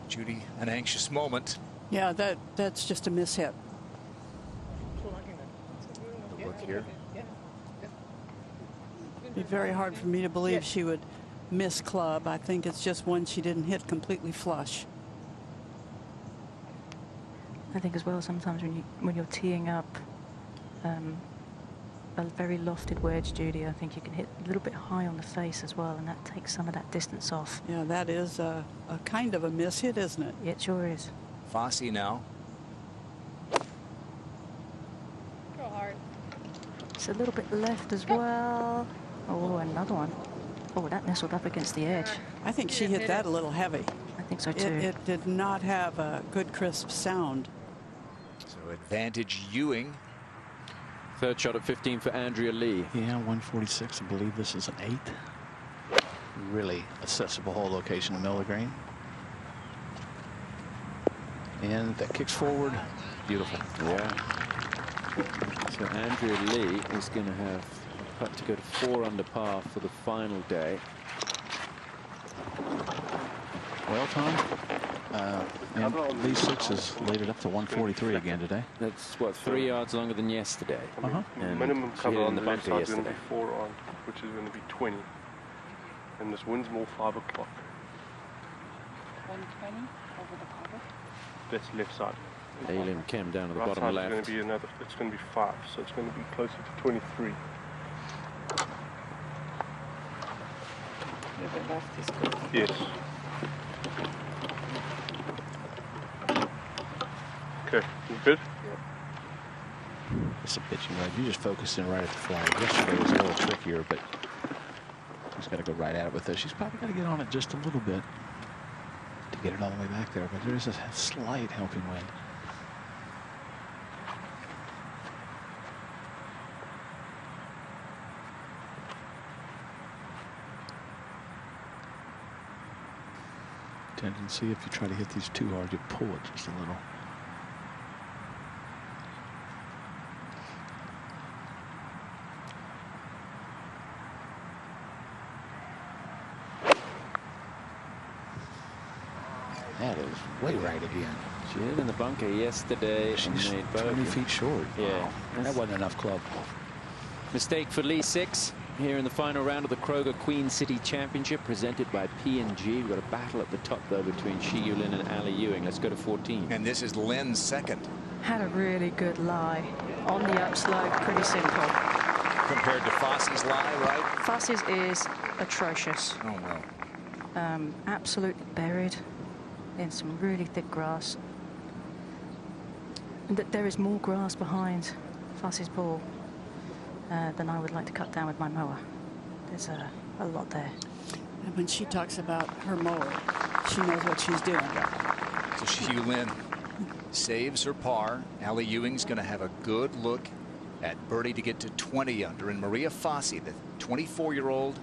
Judy, an anxious moment. Yeah, that's just a mishit. The look here. It'd be very hard for me to believe she would miss club. I think it's just one she didn't hit completely flush. I think as well, sometimes when you're teeing up a very lofted wedge, Judy, I think you can hit a little bit high on the face as well, and that takes some of that distance off. Yeah, that is a kind of a miss hit, isn't it? Yeah, it sure is. Fassi now. Go hard. It's a little bit left as well. Oh, another one. Oh, that nestled up against the edge. I think she hit that a little heavy. I think so too. It did not have a good crisp sound. So advantage Ewing. Third shot at 15 for Andrea Lee. Yeah, 146. I believe this is an 8. Really accessible hole location in the middle of the green. And that kicks forward. Beautiful. Yeah. So Andrea Lee is going to have a putt to go to 4 under par for the final day. Well, Tom, and Lee 6 has laid it up to 143 again today. That's what, 3 yards longer than yesterday. And minimum she cover hit on in the bunker left side is going to yesterday. be 4 on, which is going to be 20. And this wind's more 5 o'clock. 120 over the cover. That's left side. Alien Kemp down to the Right bottom side left. is going to be another. It's going to be 5, so it's going to be closer to 23. Yeah, the left is good. Yes. Okay, you good? It's a pitching wedge. You just focus in right at the flag. Yesterday was a little trickier, but she's got to go right at it with this. She's probably got to get on it just a little bit to get it all the way back there, but there is a slight helping wind. Tendency, if you try to hit these too hard, you pull it just a little. That is way right again. She hit in the bunker yesterday. She's and made 20 bogey. feet short. Yeah. Wow. That wasn't enough club. Mistake for Lee 6 here in the final round of the Kroger Queen City Championship presented by P&G. We've got a battle at the top, though, between Shi-Yu Lin and Ali Ewing. Let's go to 14. And this is Lin's second. Had a really good lie on the upslope. Pretty simple. Compared to Fossey's lie, right? Fassi's is atrocious. Oh, no. Absolutely buried in some really thick grass. And there is more grass behind Fassi's ball than I would like to cut down with my mower. There's a lot there. And when she talks about her mower, she knows what she's doing. So Shi-Yu Lin saves her par. Ali Ewing's going to have a good look at birdie to get to 20 under. And Maria Fassi, the 24-year-old,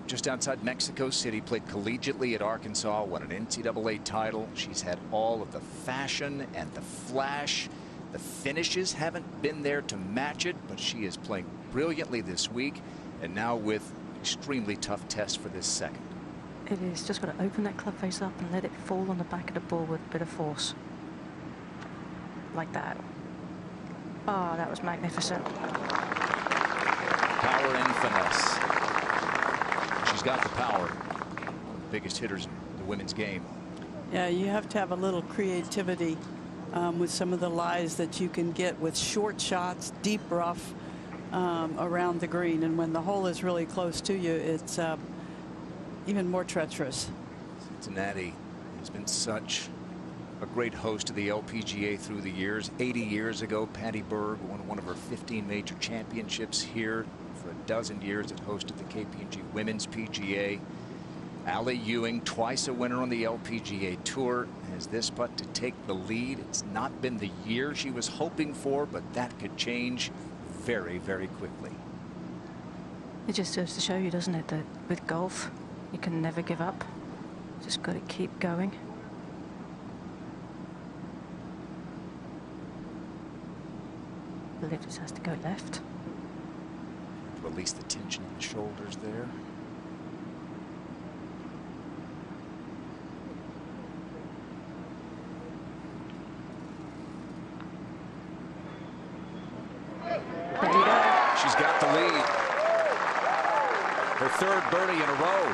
just outside Mexico City, played collegiately at Arkansas, won an NCAA title. She's had all of the fashion and the flash. The finishes haven't been there to match it, but she is playing brilliantly this week, and now with extremely tough tests for this second. It is just got to open that club face up and let it fall on the back of the ball with a bit of force. Like that. Oh, that was magnificent. Power and finesse. She's got the power. One of the biggest hitters in the women's game. Yeah, you have to have a little creativity with some of the lies that you can get with short shots, deep rough around the green. And when the hole is really close to you, it's even more treacherous. Cincinnati has been such a great host of the LPGA through the years. 80 years ago, Patty Berg won one of her 15 major championships here. For a dozen years, it hosted the KPMG Women's PGA. Allie Ewing, twice a winner on the LPGA Tour, has this putt to take the lead. It's not been the year she was hoping for, but that could change very, very quickly. It just serves to show you, doesn't it, that with golf, you can never give up. Just got to keep going. I believe this has to go left. Release the tension in the shoulders there. There you go. She's got the lead. Her third birdie in a row.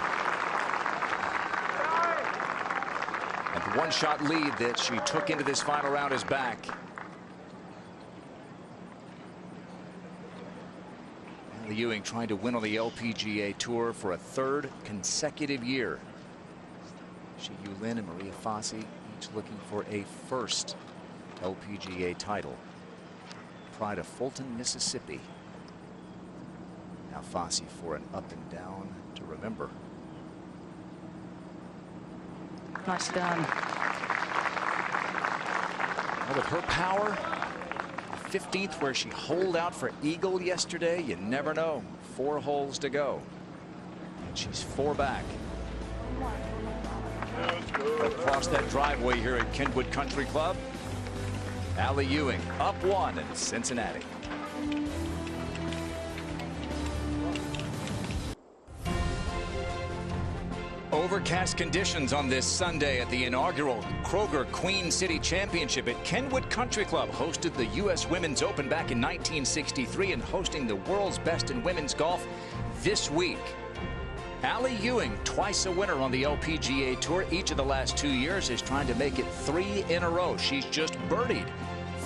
And the one-shot lead that she took into this final round is back. Allie Ewing trying to win on the LPGA Tour for a third consecutive year. Shi-Yu Lin and Maria Fassi each looking for a first LPGA title. Pride of Fulton, Mississippi. Now Fassi for an up and down to remember. Nicely done. Well, with her power, 15th where she holed out for eagle yesterday, you never know. 4 holes to go. And she's 4 back. Across that driveway here at Kenwood Country Club. Allie Ewing up 1 in Cincinnati. Overcast conditions on this Sunday at the inaugural Kroger Queen City Championship at Kenwood Country Club. Hosted the U.S. Women's Open back in 1963 and hosting the world's best in women's golf this week. Allie Ewing, twice a winner on the LPGA Tour. Each of the last 2 years is trying to make it 3 in a row. She's just birdied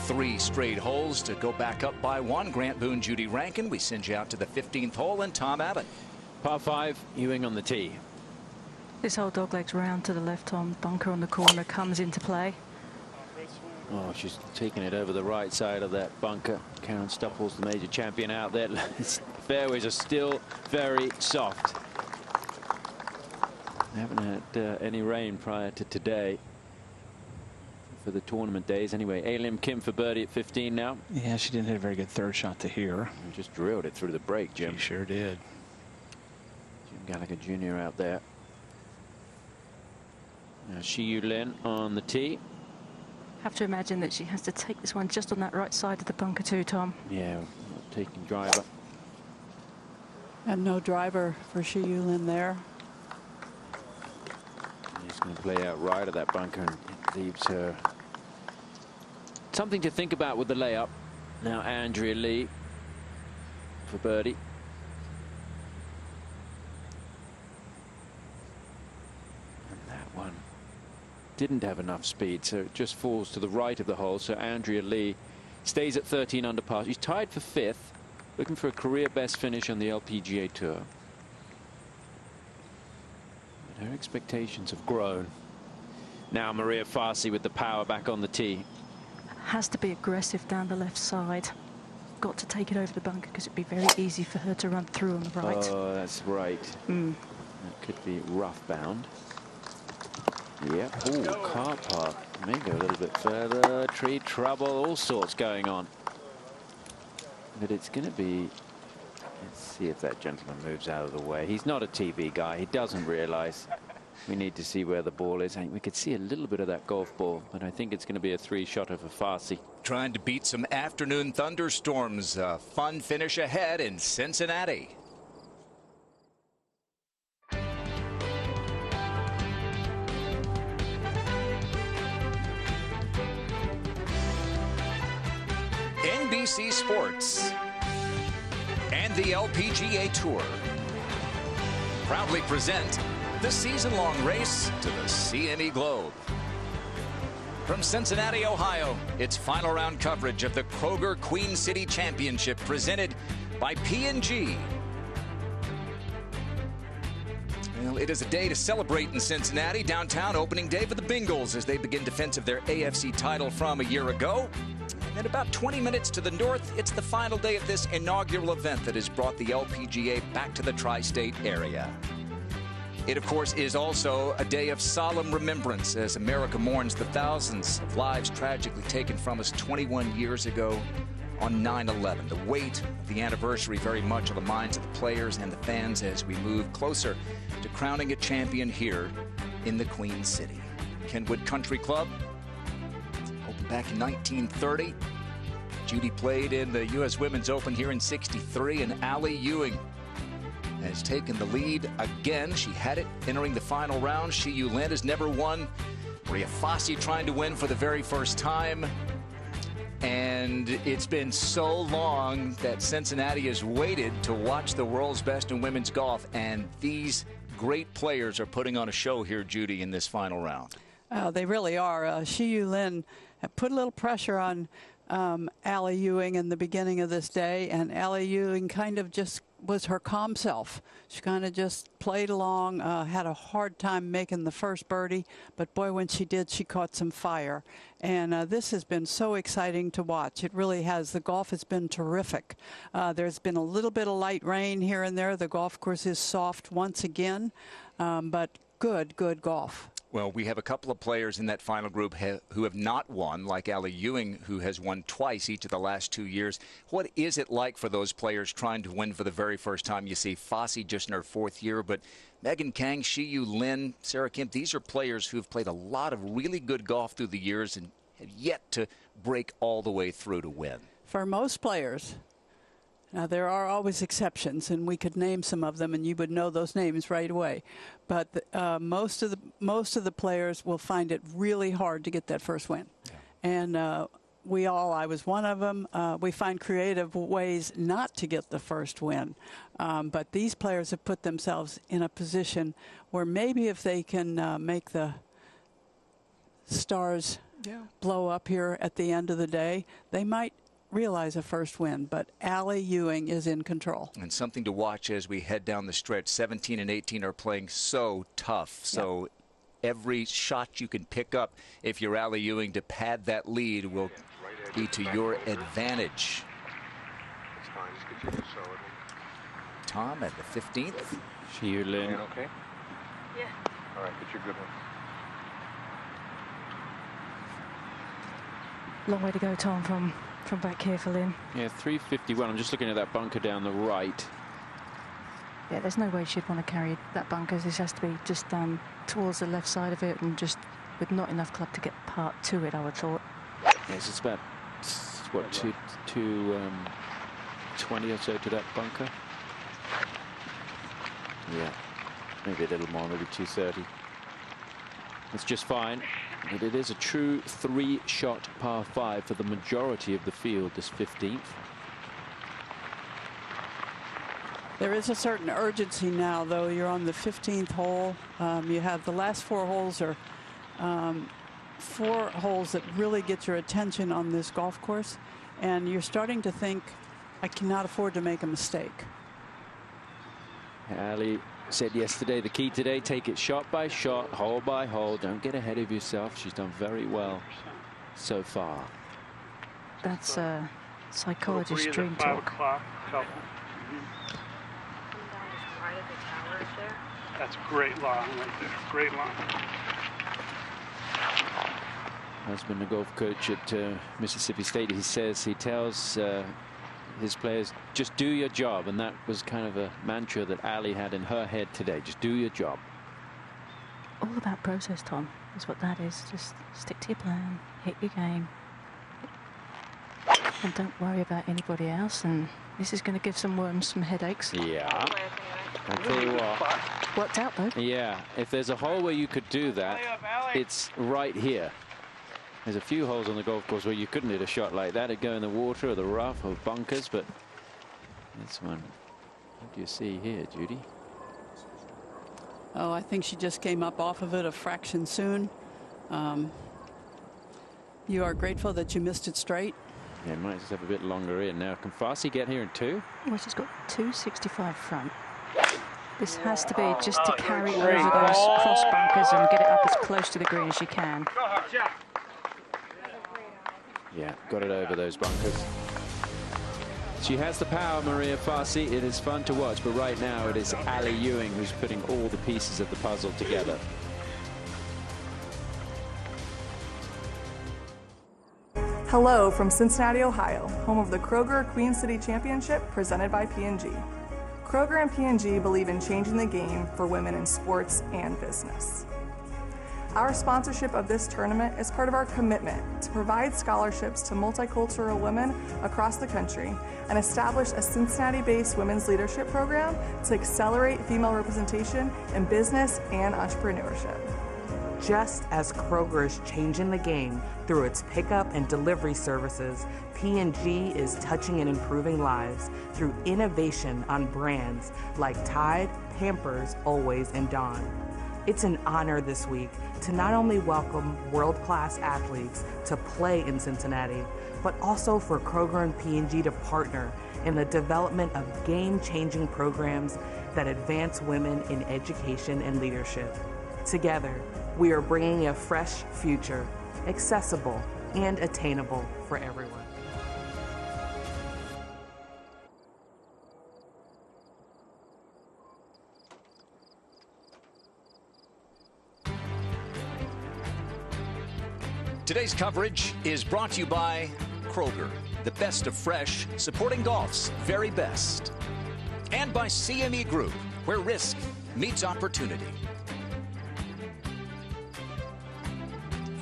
3 straight holes to go back up by 1. Grant Boone, Judy Rankin. We send you out to the 15th hole and Tom Abbott. Par 5, Ewing on the tee. This whole dogleg's round to the left on bunker on the corner comes into play. Oh, she's taking it over the right side of that bunker. Karen Stupple's the major champion out there. Fairways are still very soft. They haven't had any rain prior to today for the tournament days. Anyway, Alim Kim for birdie at 15 now. Yeah, she didn't hit a very good third shot to here. Just drilled it through the break, Jim. She sure did. Jim Gallagher Jr. out there. Now Shi-Yu Lin on the tee. Have to imagine that she has to take this one just on that right side of the bunker too, Tom. Yeah, not taking driver. And no driver for Shi-Yu Lin there. He's going to play out right of that bunker and it leaves her something to think about with the layup. Now Andrea Lee for birdie. And that one didn't have enough speed, so it just falls to the right of the hole. So Andrea Lee stays at 13 under par. She's tied for 5th, looking for a career best finish on the LPGA Tour. But her expectations have grown. Now Maria Fassi with the power back on the tee. Has to be aggressive down the left side. Got to take it over the bunker because it'd be very easy for her to run through on the right. Oh, that's right. That could be rough bound. Yep. Ooh, car park. May go a little bit further. Tree trouble, all sorts going on. But it's going to be. Let's see if that gentleman moves out of the way. He's not a TV guy. He doesn't realize we need to see where the ball is. We could see a little bit of that golf ball, but I think it's going to be a 3-shotter for Fassi. Trying to beat some afternoon thunderstorms. A fun finish ahead in Cincinnati. NBC Sports and the LPGA Tour proudly present the season-long race to the CME Globe. From Cincinnati, Ohio, it's final round coverage of the Kroger Queen City Championship presented by P&G. Well, it is a day to celebrate in Cincinnati, downtown opening day for the Bengals as they begin defense of their AFC title from a year ago. And about 20 minutes to the north, it's the final day of this inaugural event that has brought the LPGA back to the tri-state area. It, of course, is also a day of solemn remembrance as America mourns the thousands of lives tragically taken from us 21 years ago on 9/11. The weight of the anniversary very much on the minds of the players and the fans as we move closer to crowning a champion here in the Queen City. Kenwood Country Club opened back in 1930. Judy played in the U.S. Women's Open here in '63, and Allie Ewing has taken the lead again. She had it entering the final round. Shi-Yu Lin has never won. Maria Fassi trying to win for the very first time. And it's been so long that Cincinnati has waited to watch the world's best in women's golf. And these great players are putting on a show here, Judy, in this final round. They really are. Shi-Yu Lin put a little pressure on Allie Ewing in the beginning of this day, and Allie Ewing kind of just was her calm self. She kind of just played along, had a hard time making the first birdie, but boy, when she did, she caught some fire. And this has been so exciting to watch. It really has. The golf has been terrific. There's been a little bit of light rain here and there. The golf course is soft once again, but good golf. Well, we have a couple of players in that final group who have not won, like Allie Ewing, who has won twice each of the last 2 years. What is it like for those players trying to win for the very first time? You see Fassi just in her 4th year, but Megan Kang, Shi-Yu Lin, Sarah Kemp, these are players who have played a lot of really good golf through the years and have yet to break all the way through to win. For most players, now, there are always exceptions, and we could name some of them, and you would know those names right away. But most of the players will find it really hard to get that first win. Yeah. And I was one of them. We find creative ways not to get the first win. But these players have put themselves in a position where maybe if they can make the stars blow up here at the end of the day, they might realize a first win, but Allie Ewing is in control. And something to watch as we head down the stretch. 17 and 18 are playing so tough. So every shot you can pick up, if you're Allie Ewing, to pad that lead will be to your advantage. It's fine. Just continue to slow it. Tom at the 15th. Shi-Yu Lin. Okay? Yeah. All right, get your good one. Long way to go, Tom, from back here for Lynn. Yeah, 351. I'm just looking at that bunker down the right. Yeah, there's no way she'd want to carry that bunker. This has to be just towards the left side of it, and just with not enough club to get part to it, I would thought. Yes, it's about, what, 220 or so to that bunker. Yeah, maybe a little more, maybe 230. It's just fine. But it is a true 3-shot par 5 for the majority of the field, this 15th. There is a certain urgency now, though. You're on the 15th hole. You have the last 4 holes are 4 holes that really get your attention on this golf course. And you're starting to think, I cannot afford to make a mistake. Allie said yesterday, the key today, take it shot by shot, hole by hole. Don't get ahead of yourself. She's done very well so far. That's a psychologist's dream talk. That's great line right there. Great line. Husband, the golf coach at Mississippi State, he tells his players, just do your job. And that was kind of a mantra that Allie had in her head today. Just do your job. All about process, Tom, is what that is. Just stick to your plan, hit your game, and don't worry about anybody else. And this is going to give some worms some headaches. Yeah. I'll tell you what. Worked out, though. Yeah. If there's a hole where you could do that, it's right here. There's a few holes on the golf course where you couldn't hit a shot like that. It'd go in the water or the rough or bunkers, but this one, what do you see here, Judy? Oh, I think she just came up off of it a fraction soon. You are grateful that you missed it straight. Yeah, might just have a bit longer in now. Can Fassi get here in 2? Well, she's got 265 front. This has to be just to carry over those cross bunkers and get it up as close to the green as she can. Yeah, got it over those bunkers. She has the power, Maria Fassi. It is fun to watch, but right now it is Ali Ewing who's putting all the pieces of the puzzle together. Hello from Cincinnati, Ohio, home of the Kroger Queen City Championship presented by P&G. Kroger and P&G believe in changing the game for women in sports and business. Our sponsorship of this tournament is part of our commitment to provide scholarships to multicultural women across the country and establish a Cincinnati-based women's leadership program to accelerate female representation in business and entrepreneurship. Just as Kroger is changing the game through its pickup and delivery services, P&G is touching and improving lives through innovation on brands like Tide, Pampers, Always, and Dawn. It's an honor this week to not only welcome world-class athletes to play in Cincinnati, but also for Kroger and P&G to partner in the development of game-changing programs that advance women in education and leadership. Together, we are bringing a fresh future, accessible and attainable for everyone. Today's coverage is brought to you by Kroger, the best of fresh, supporting golf's very best. And by CME Group, where risk meets opportunity.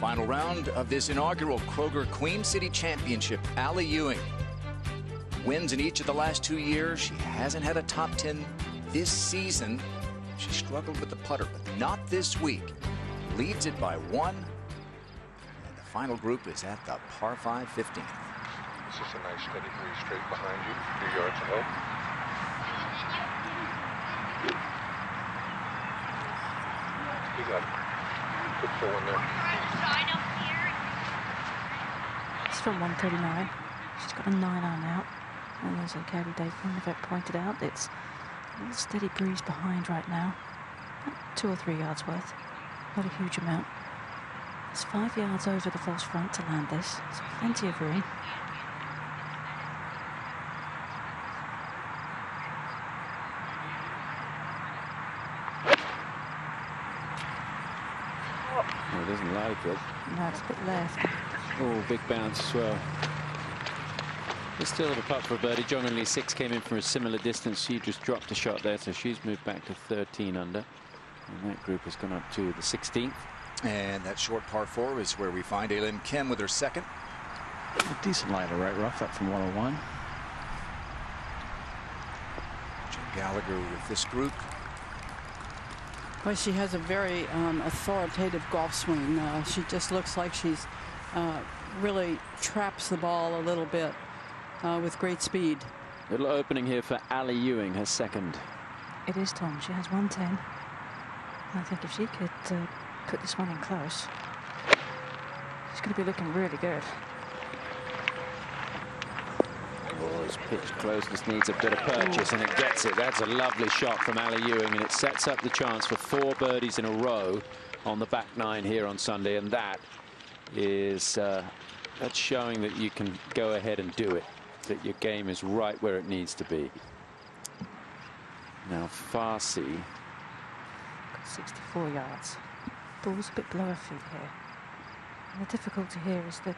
Final round of this inaugural Kroger Queen City Championship. Ali Ewing wins in each of the last 2 years. She hasn't had a top 10 this season. She struggled with the putter, but not this week. Leads it by 1. And the final group is at the par 5 15th. This is a nice steady breeze straight behind you, a few yards ahead. You got it. Good pull in there. It's from 139. She's got a 9-iron out. And as Gary Dave Winnevet pointed out, it's a little steady breeze behind right now. About 2 or 3 yards worth. Not a huge amount. It's 5 yards over the false front to land this. So plenty of room. Oh, it doesn't like it. No, it's a bit left. Oh, big bounce as well. They still have a putt for a birdie. John and Lee 6 came in from a similar distance. She just dropped a shot there, so she's moved back to 13 under. And that group has gone up to the 16th. And that short par 4 is where we find Kemp with her second. A decent line of right rough up from 101. Jim Gallagher with this group. Well, she has a very authoritative golf swing. She just looks like she's really traps the ball a little bit with great speed. Little opening here for Ali Ewing, her second. It is, Tom. She has 110. I think if she could put this one in close, she's going to be looking really good. Oh, his pitch closeness needs a bit of purchase, and it gets it. That's a lovely shot from Ali Ewing, and it sets up the chance for 4 birdies in a row on the back 9 here on Sunday, and that is that's showing that you can go ahead and do it, that your game is right where it needs to be. Now Fassi. 64 yards. Ball's a bit below her feet here. And the difficulty here is that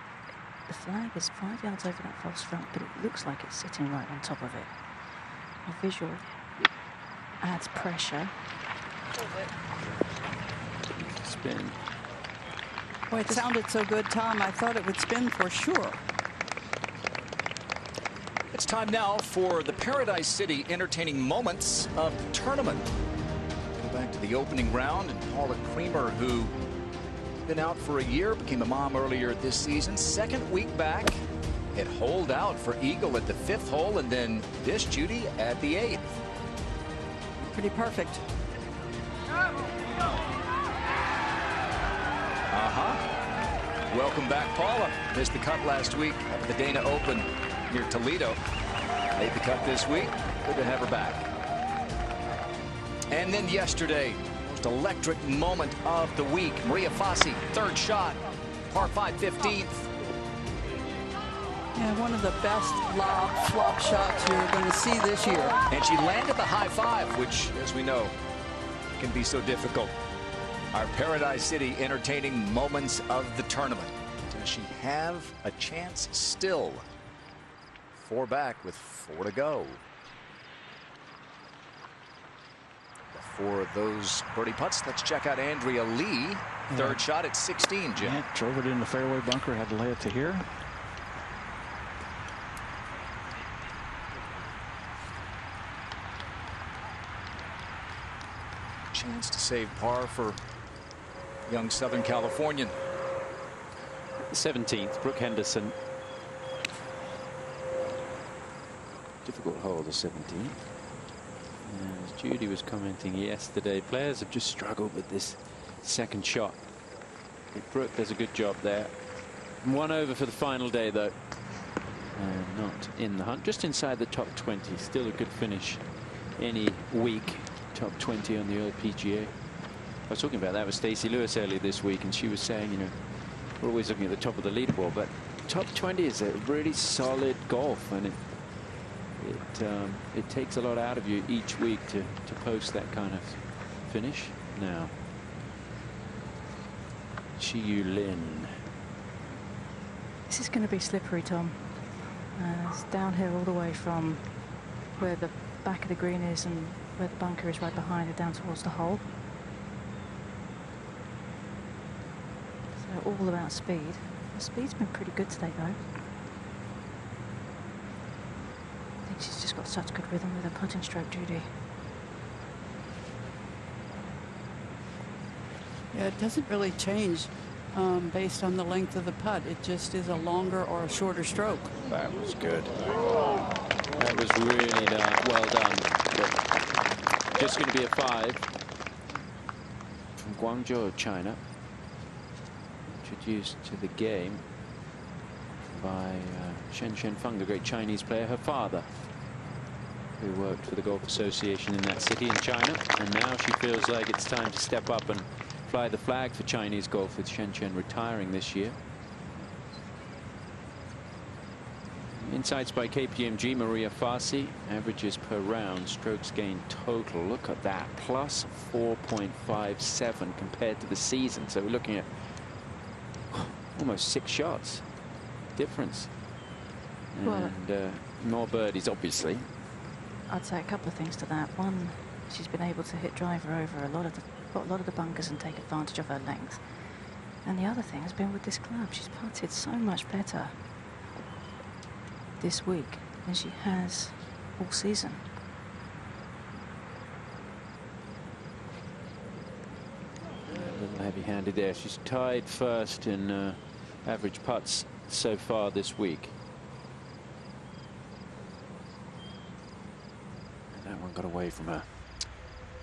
the flag is 5 yards over that false front, but it looks like it's sitting right on top of it. A visual adds pressure. Spin. Boy, it sounded so good, Tom. I thought it would spin for sure. It's time now for the Paradise City entertaining moments of the tournament. Go back to the opening round, and Paula Creamer, who been out for a year, became a mom earlier this season. Second week back. It holed out for eagle at the 5th hole, and then this Judy at the 8th. Pretty perfect. Welcome back, Paula. Missed the cut last week at the Dana Open near Toledo. Made the cut this week. Good to have her back. And then yesterday, most electric moment of the week. Maria Fassi, 3rd shot, par 5, 15th. Yeah, one of the best lob flop shots you're going to see this year. And she landed the high 5, which, as we know, can be so difficult. Our Paradise City entertaining moments of the tournament. Does she have a chance still? 4 back with 4 to go. 4 of those birdie putts. Let's check out Andrea Lee. 3rd shot at 16, Jim. Yeah, drove it in the fairway bunker, had to lay it to here. Chance to save par for young Southern Californian. 17th, Brooke Henderson. Difficult hole, the 17th. As Judy was commenting yesterday, players have just struggled with this second shot. Brooke does a good job there. 1 over for the final day, though. Not in the hunt, just inside the top 20. Still a good finish any week. Top 20 on the LPGA. I was talking about that with Stacey Lewis earlier this week, and she was saying, you know, we're always looking at the top of the leaderboard, but top 20 is a really solid golf, and it takes a lot out of you each week to post that kind of finish. Now, Chi-Yu Lin. This is going to be slippery, Tom. It's downhill all the way from where the back of the green is and where the bunker is right behind it, down towards the hole. So all about speed. The speed's been pretty good today, though. I think she's just got such good rhythm with her putting stroke, Judy. Yeah, it doesn't really change based on the length of the putt. It just is a longer or a shorter stroke. That was good. That was really well done. But just going to be a 5 from Guangzhou, China. Introduced to the game by Shen Feng, the great Chinese player, her father, who worked for the Golf Association in that city in China. And now she feels like it's time to step up and fly the flag for Chinese golf, with Shen retiring this year. Insights by KPMG, Maria Fassi, averages per round, strokes gained total. Look at that, plus 4.57 compared to the season. So we're looking at almost 6 shots difference. And more birdies, obviously. I'd say a couple of things to that. One, she's been able to hit driver over a lot of the bunkers and take advantage of her length. And the other thing has been with this club. She's putted so much better this week than she has all season. A little heavy-handed there. She's tied first in average putts so far this week. And that one got away from her.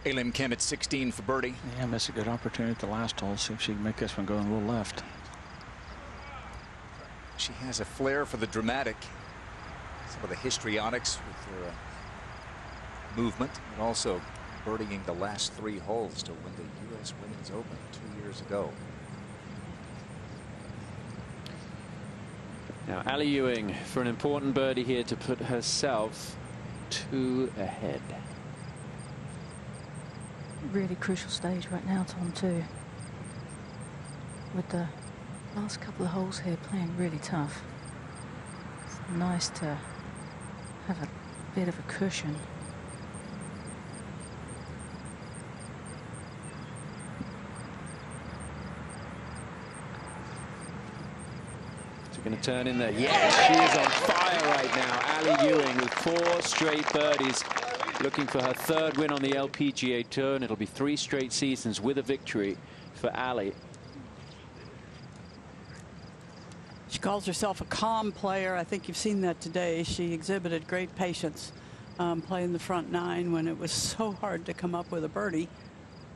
Lim Kemp at 16 for birdie. Yeah, missed a good opportunity at the last hole. See if she can make this one go a little left. She has a flair for the dramatic. Some of the histrionics with her movement, and also birdieing the last 3 holes to win the U.S. Women's Open 2 years ago. Now Ali Ewing for an important birdie here to put herself 2 ahead. Really crucial stage right now, Tom, too. With the last couple of holes here playing really tough. It's nice to have a bit of a cushion. She's going to turn in there. Yes, she is on fire right now. Ali Ewing with 4 straight birdies, looking for her 3rd win on the LPGA Tour, and it'll be 3 straight seasons with a victory for Ali. calls herself a calm player. I think you've seen that today. She exhibited great patience playing the front 9 when it was so hard to come up with a birdie.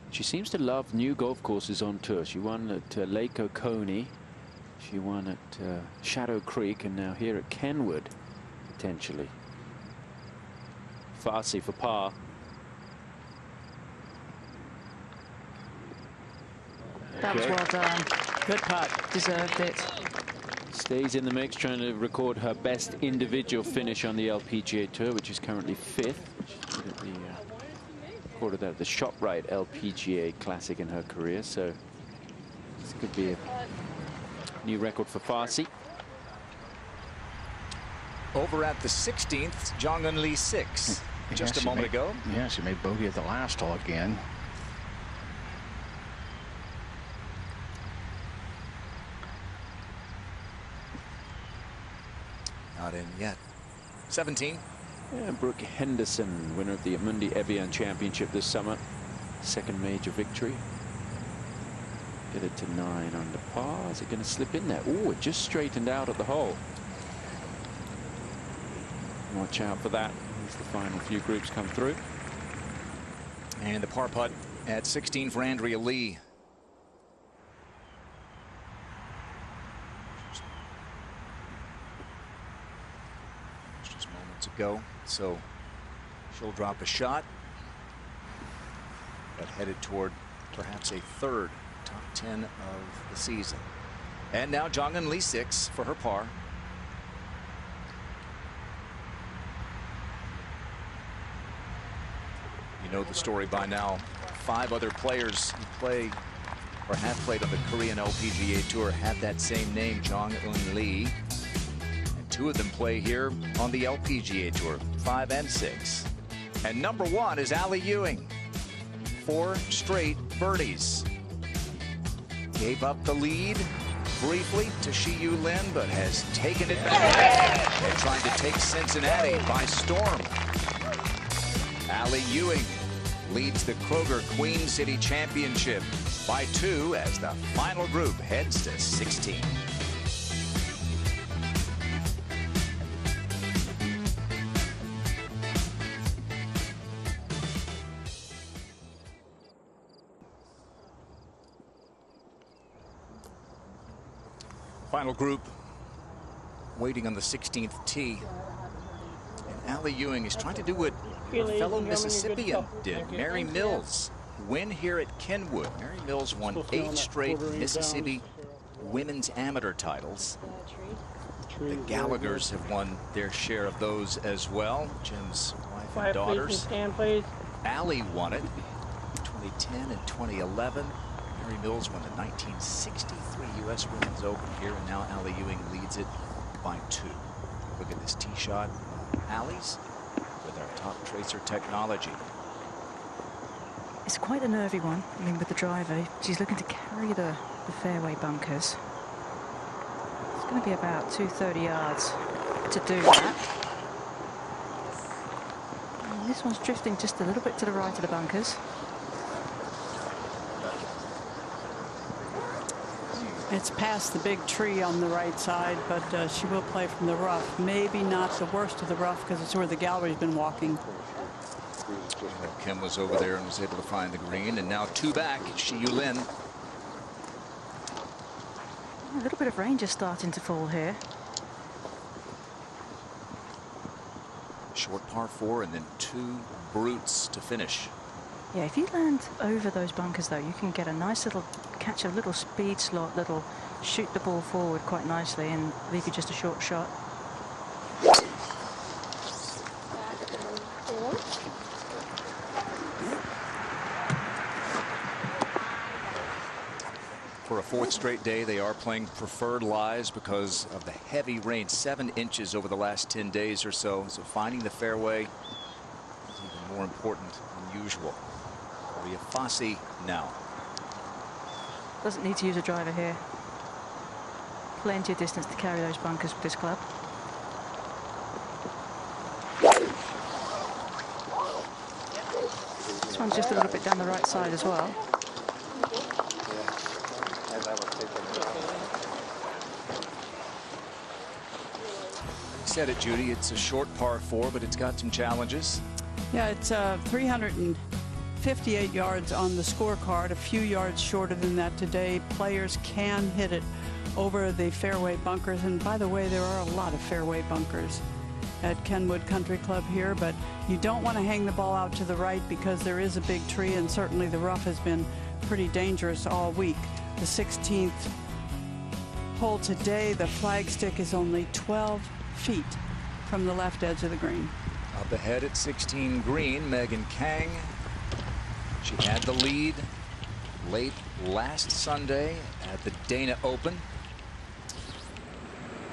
She seems to love new golf courses on tour. She won at Lake Oconee. She won at Shadow Creek, and now here at Kenwood, potentially. Fassi for par. That was well done. Good putt. Deserved it. Stays in the mix, trying to record her best individual finish on the LPGA Tour, which is currently 5th. She recorded that at the ShopRite LPGA Classic in her career, so this could be a new record for Fassi. Over at the 16th, Jong-Un Lee 6. Just a moment ago. Yeah, she made bogey at the last hole again. Not in yet. 17. Yeah, Brooke Henderson, winner of the Amundi Evian Championship this summer. Second major victory. Get it to 9 under par. Is it going to slip in there? Oh, it just straightened out at the hole. Watch out for that as the final few groups come through. And the par putt at 16 for Andrea Lee. Just moments ago, so she'll drop a shot, but headed toward perhaps a 3rd top 10 of the season. And now Jong-Un Lee 6 for her par. You know the story by now. 5 other players who play or have played on the Korean LPGA Tour have that same name, Jong-Un Lee. And 2 of them play here on the LPGA Tour, 5 and 6. And number 1 is Allie Ewing. 4 straight birdies. Gave up the lead briefly to Shi-Yu Lin, but has taken it back and trying to take Cincinnati by storm. Allie Ewing leads the Kroger Queen City Championship by 2 as the final group heads to 16. Final group waiting on the 16th tee. And Allie Ewing is trying to do what her fellow Mississippian did. Mary Mills win here at Kenwood. Mary Mills won 8 straight Mississippi women's amateur titles. The Gallaghers have won their share of those as well. Jim's wife and daughters. Allie won it in 2010 and 2011. Mary Mills won the 1963 U.S. Women's Open here, and now Allie Ewing leads it by 2. Look at this tee shot. Allie's with our top tracer technology. It's quite a nervy one. I mean, with the driver, she's looking to carry the fairway bunkers. It's going to be about 230 yards to do that. And this one's drifting just a little bit to the right of the bunkers. It's past the big tree on the right side, but she will play from the rough. Maybe not the worst of the rough because it's where the gallery's been walking. Kim was over there and was able to find the green, and now 2 back. Shi-Yu Lin. A little bit of rain just starting to fall here. Short par 4 and then 2 brutes to finish. Yeah, if you land over those bunkers, though, you can get a nice little catch, a little speed slot that'll shoot the ball forward quite nicely and leave you just a short shot. For a 4th straight day, they are playing preferred lies because of the heavy rain, 7 inches over the last 10 days or so. So finding the fairway is even more important than usual. Fassi now. Doesn't need to use a driver here. Plenty of distance to carry those bunkers with this club. This one's just a little bit down the right side as well. said it, Judy. It's a short par 4, but it's got some challenges. Yeah, it's 358 yards on the scorecard, a few yards shorter than that today. Players can hit it over the fairway bunkers. And by the way, there are a lot of fairway bunkers at Kenwood Country Club here, but you don't want to hang the ball out to the right because there is a big tree, and certainly the rough has been pretty dangerous all week. The 16th hole today, the flagstick is only 12 feet from the left edge of the green. Up ahead at 16 green, Megan Kang. She had the lead late last Sunday at the Dana Open.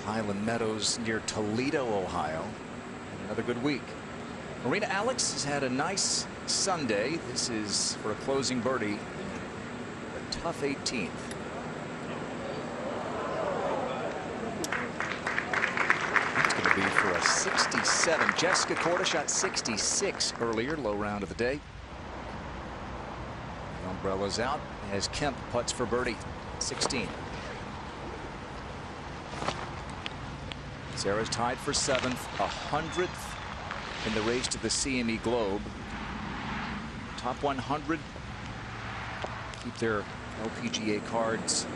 Highland Meadows near Toledo, Ohio. Another good week. Marina Alex has had a nice Sunday. This is for a closing birdie. A tough 18th. That's going to be for a 67. Jessica Korda shot 66 earlier, low round of the day. The umbrella's out as Kemp putts for birdie. 16. Sarah's tied for 7th, 100th in the race to the CME Globe. Top 100 keep their LPGA cards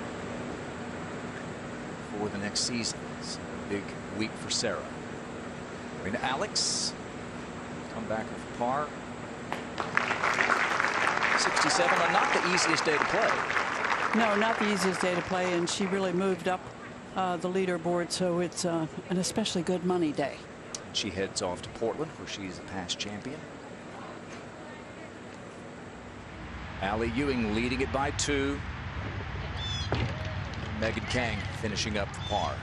for the next season. It's a big week for Sarah. Marina Alex come back with par. 67 on not the easiest day to play. No, not the easiest day to play, and she really moved up the leaderboard, so it's an especially good money day. She heads off to Portland, where she's a past champion. Allie Ewing leading it by 2. Megan Kang finishing up the par.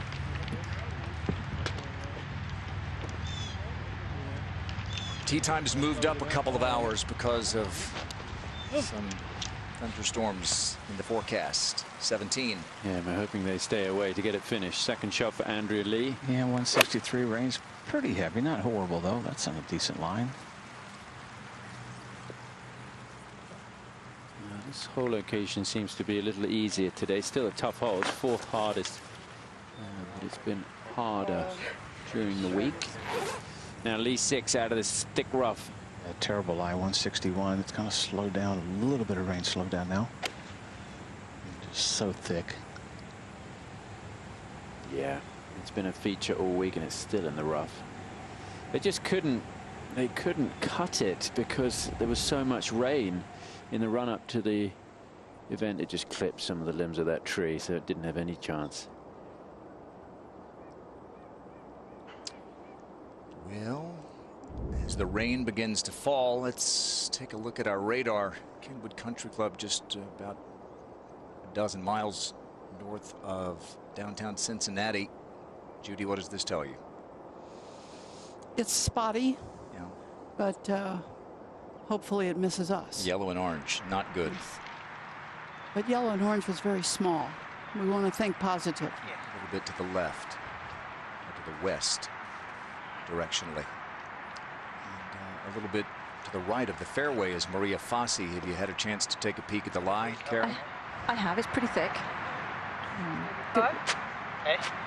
Tee time's moved up a couple of hours because of some thunderstorms in the forecast. 17. Yeah, we're hoping they stay away to get it finished. Second shot for Andrea Lee. Yeah, 163 rain's pretty heavy. Not horrible, though. That's on a decent line. This whole location seems to be a little easier today. Still a tough hole. It's 4th hardest. But it's been harder during the week. Now Lee 6 out of this thick rough. A terrible lie, 161. It's kind of slowed down. A little bit of rain slowed down now. Just so thick. Yeah, it's been a feature all week, and it's still in the rough. They just couldn't. They couldn't cut it because there was so much rain in the run-up to the event. It just clipped some of the limbs of that tree, so it didn't have any chance. Well, as the rain begins to fall, let's take a look at our radar. Kenwood Country Club, just about a dozen miles north of downtown Cincinnati. Judy, what does this tell you? It's spotty, Yeah. but hopefully it misses us. Yellow and orange, not good. But yellow and orange was very small. We want to think positive. A little bit to the left, or to the west, directionally. And a little bit to the right of the fairway is Maria Fassi. Have you had a chance to take a peek at the lie, Karen? I have. It's pretty thick.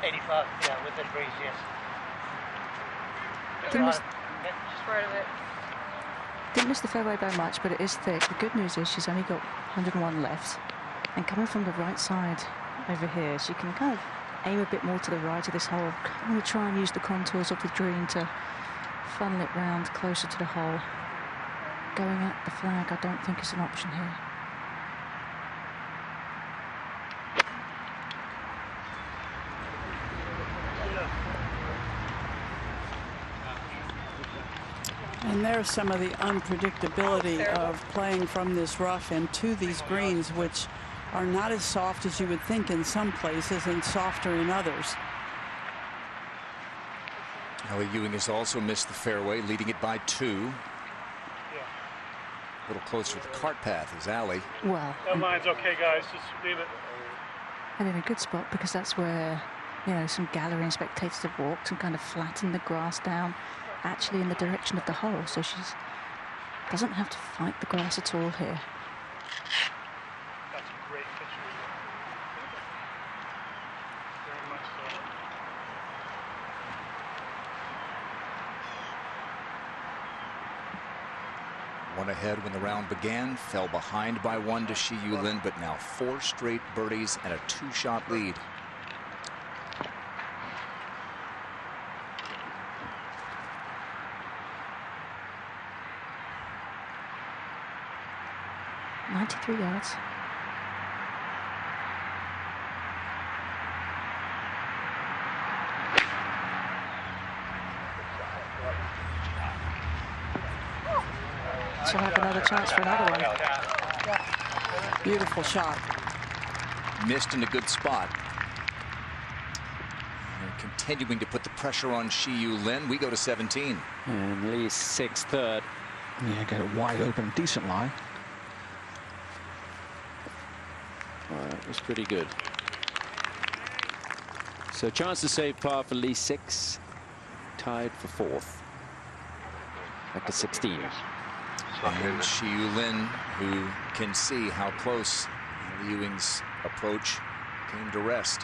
85, yeah, with the breeze, yes. Didn't miss, Just right of it. didn't miss the fairway by much, but it is thick. The good news is she's only got 101 left. And coming from the right side over here, she can kind of aim a bit more to the right of this hole. I'm going to try and use the contours of the green to funnel it round closer to the hole. Going at the flag, I don't think is an option here. And there's some of the unpredictability of playing from this rough and to these greens, which are not as soft as you would think in some places and softer in others. Allie Ewing has also missed the fairway, leading it by 2. A little closer to the cart path is Allie. Well, That line's okay, guys. Just leave it. and in a good spot because that's where, you know, some gallery and spectators have walked and kind of flattened the grass down actually in the direction of the hole, so she doesn't have to fight the grass at all here. That's a great picture. Very much so. One ahead when the round began, fell behind by 1 to Shi-Yu Lin, but now 4 straight birdies and a 2-shot lead. .93 yards. She'll have another chance for another one. Beautiful shot. Missed in a good spot. And continuing to put the pressure on Shi-Yu Lin. We go to 17. And Lee's 6th, 3rd. Yeah, got it wide open, decent lie. Well, that was pretty good. So chance to save par for Lee 6. Tied for 4th. Back to 16. And Shi-Yu Lin, who can see how close Ewing's approach came to rest.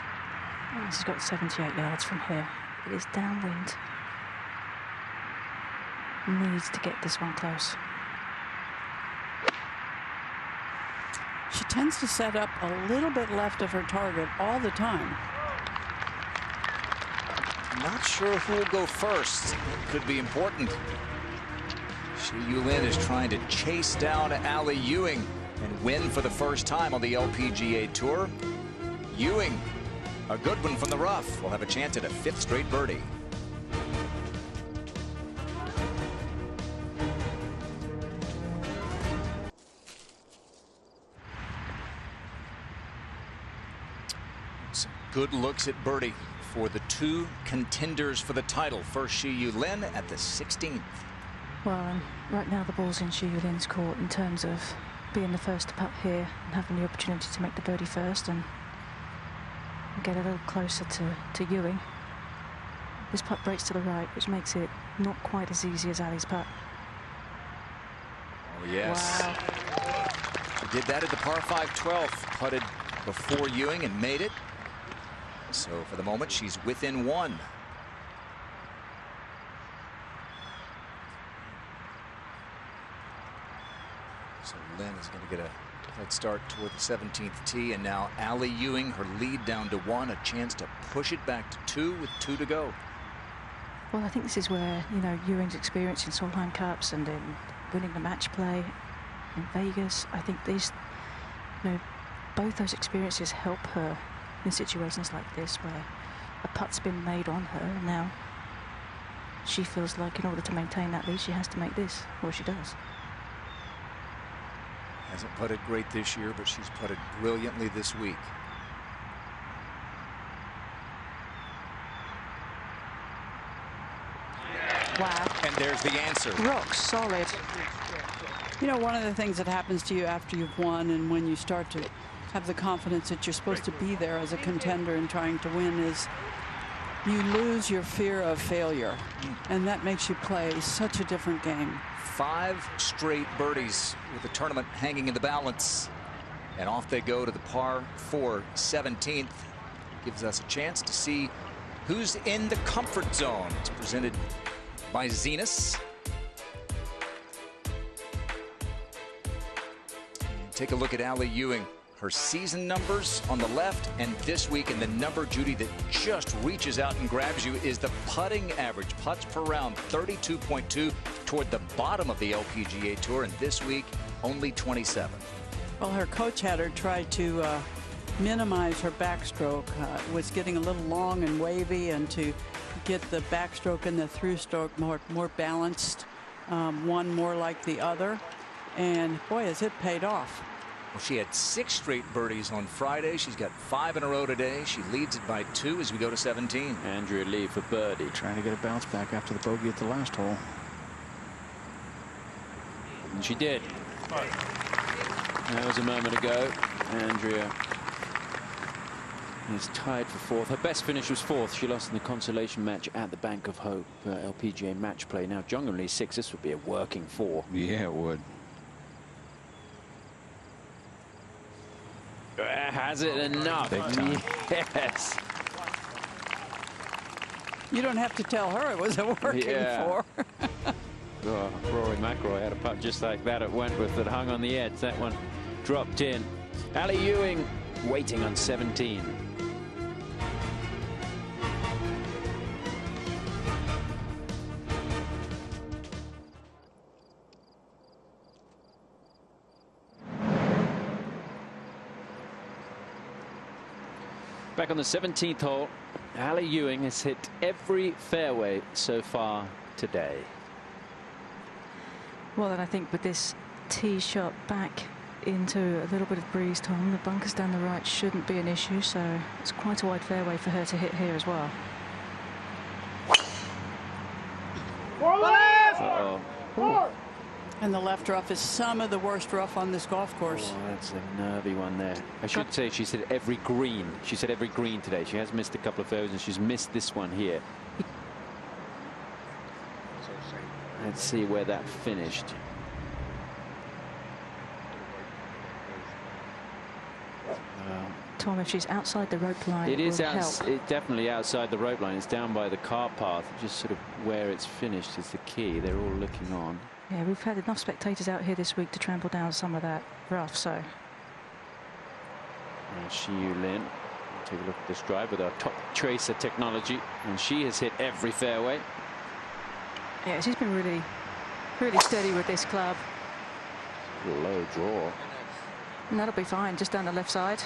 Well, she's got 78 yards from here. It is downwind. Needs to get this one close. She tends to set up a little bit left of her target all the time. Not sure who will go first. It could be important. Shi-Yu Lin is trying to chase down Ali Ewing and win for the first time on the LPGA Tour. Ewing, a good one from the rough, will have a chance at a 5th straight birdie. Some good looks at birdie for the 2 contenders for the title. First Shi-Yu Lin at the 16th. Well, right now the ball's in Shi-Yu Lin's court in terms of being the first to putt here and having the opportunity to make the birdie first and get a little closer to Ewing. This putt breaks to the right, which makes it not quite as easy as Ali's putt. Oh, yes. Wow. She did that at the par 5 12th. Putted before Ewing and made it. So for the moment, she's within 1. So Lin is going to get a head start toward the 17th tee, and now Ali Ewing, her lead down to 1, a chance to push it back to 2 with 2 to go. Well, I think this is where, you know, Ewing's experience in Solheim Cups and in winning the match play in Vegas, I think these, you know, both those experiences help her in situations like this where a putt's been made on her, and now she feels like in order to maintain that lead, she has to make this, or she does. Hasn't putted great this year, but she's putted brilliantly this week. Wow. And there's the answer. Rock solid. You know, one of the things that happens to you after you've won and when you start to have the confidence that you're supposed to be there as a contender and trying to win is you lose your fear of failure. And that makes you play such a different game. 5 straight birdies with the tournament hanging in the balance. And off they go to the par 4 17th. Gives us a chance to see who's in the comfort zone. It's presented by Zenus. And take a look at Ali Ewing. Her season numbers on the left, and this week, and the number, Judy, that just reaches out and grabs you is the putting average. Putts per round, 32.2, toward the bottom of the LPGA Tour, and this week, only 27. Well, her coach had her try to minimize her backstroke. Was getting a little long and wavy, and to get the backstroke and the through stroke more balanced, one more like the other. And boy, has it paid off. Well, she had 6 straight birdies on Friday. She's got 5 in a row today. She leads it by 2 as we go to 17. Andrea Lee for birdie. Trying to get a bounce back after the bogey at the last hole. And she did. That was a moment ago. Andrea is tied for 4th. Her best finish was 4th. She lost in the consolation match at the Bank of Hope LPGA match play. Now, Jung and Lee 6. This would be a working 4. Yeah, it would. Has it enough? Big time. Yes. You don't have to tell her it was a working 4. Oh, Rory McIlroy had a putt just like that at Wentworth that hung on the edge. That one dropped in. Ali Ewing waiting on 17. Back on the 17th hole, Ali Ewing has hit every fairway so far today. Well, and I think with this tee shot back into a little bit of breeze, Tom, the bunkers down the right shouldn't be an issue, so it's quite a wide fairway for her to hit here as well. Uh-oh. And the left rough is some of the worst rough on this golf course. Oh, that's a nervy one there. I should say she's hit every green. She's hit every green today. She has missed a couple of fairways, and she's missed this one here. Let's see where that finished. Tom, if she's outside the rope line, it is help. definitely outside the rope line. It's down by the car path. Just sort of where it's finished is the key. They're all looking on. Yeah, we've had enough spectators out here this week to trample down some of that rough, so. Shiyu Lin, take a look at this drive with our top tracer technology, and she has hit every fairway. Yeah, she's been really, really steady with this club. Low draw. And that'll be fine, just down the left side.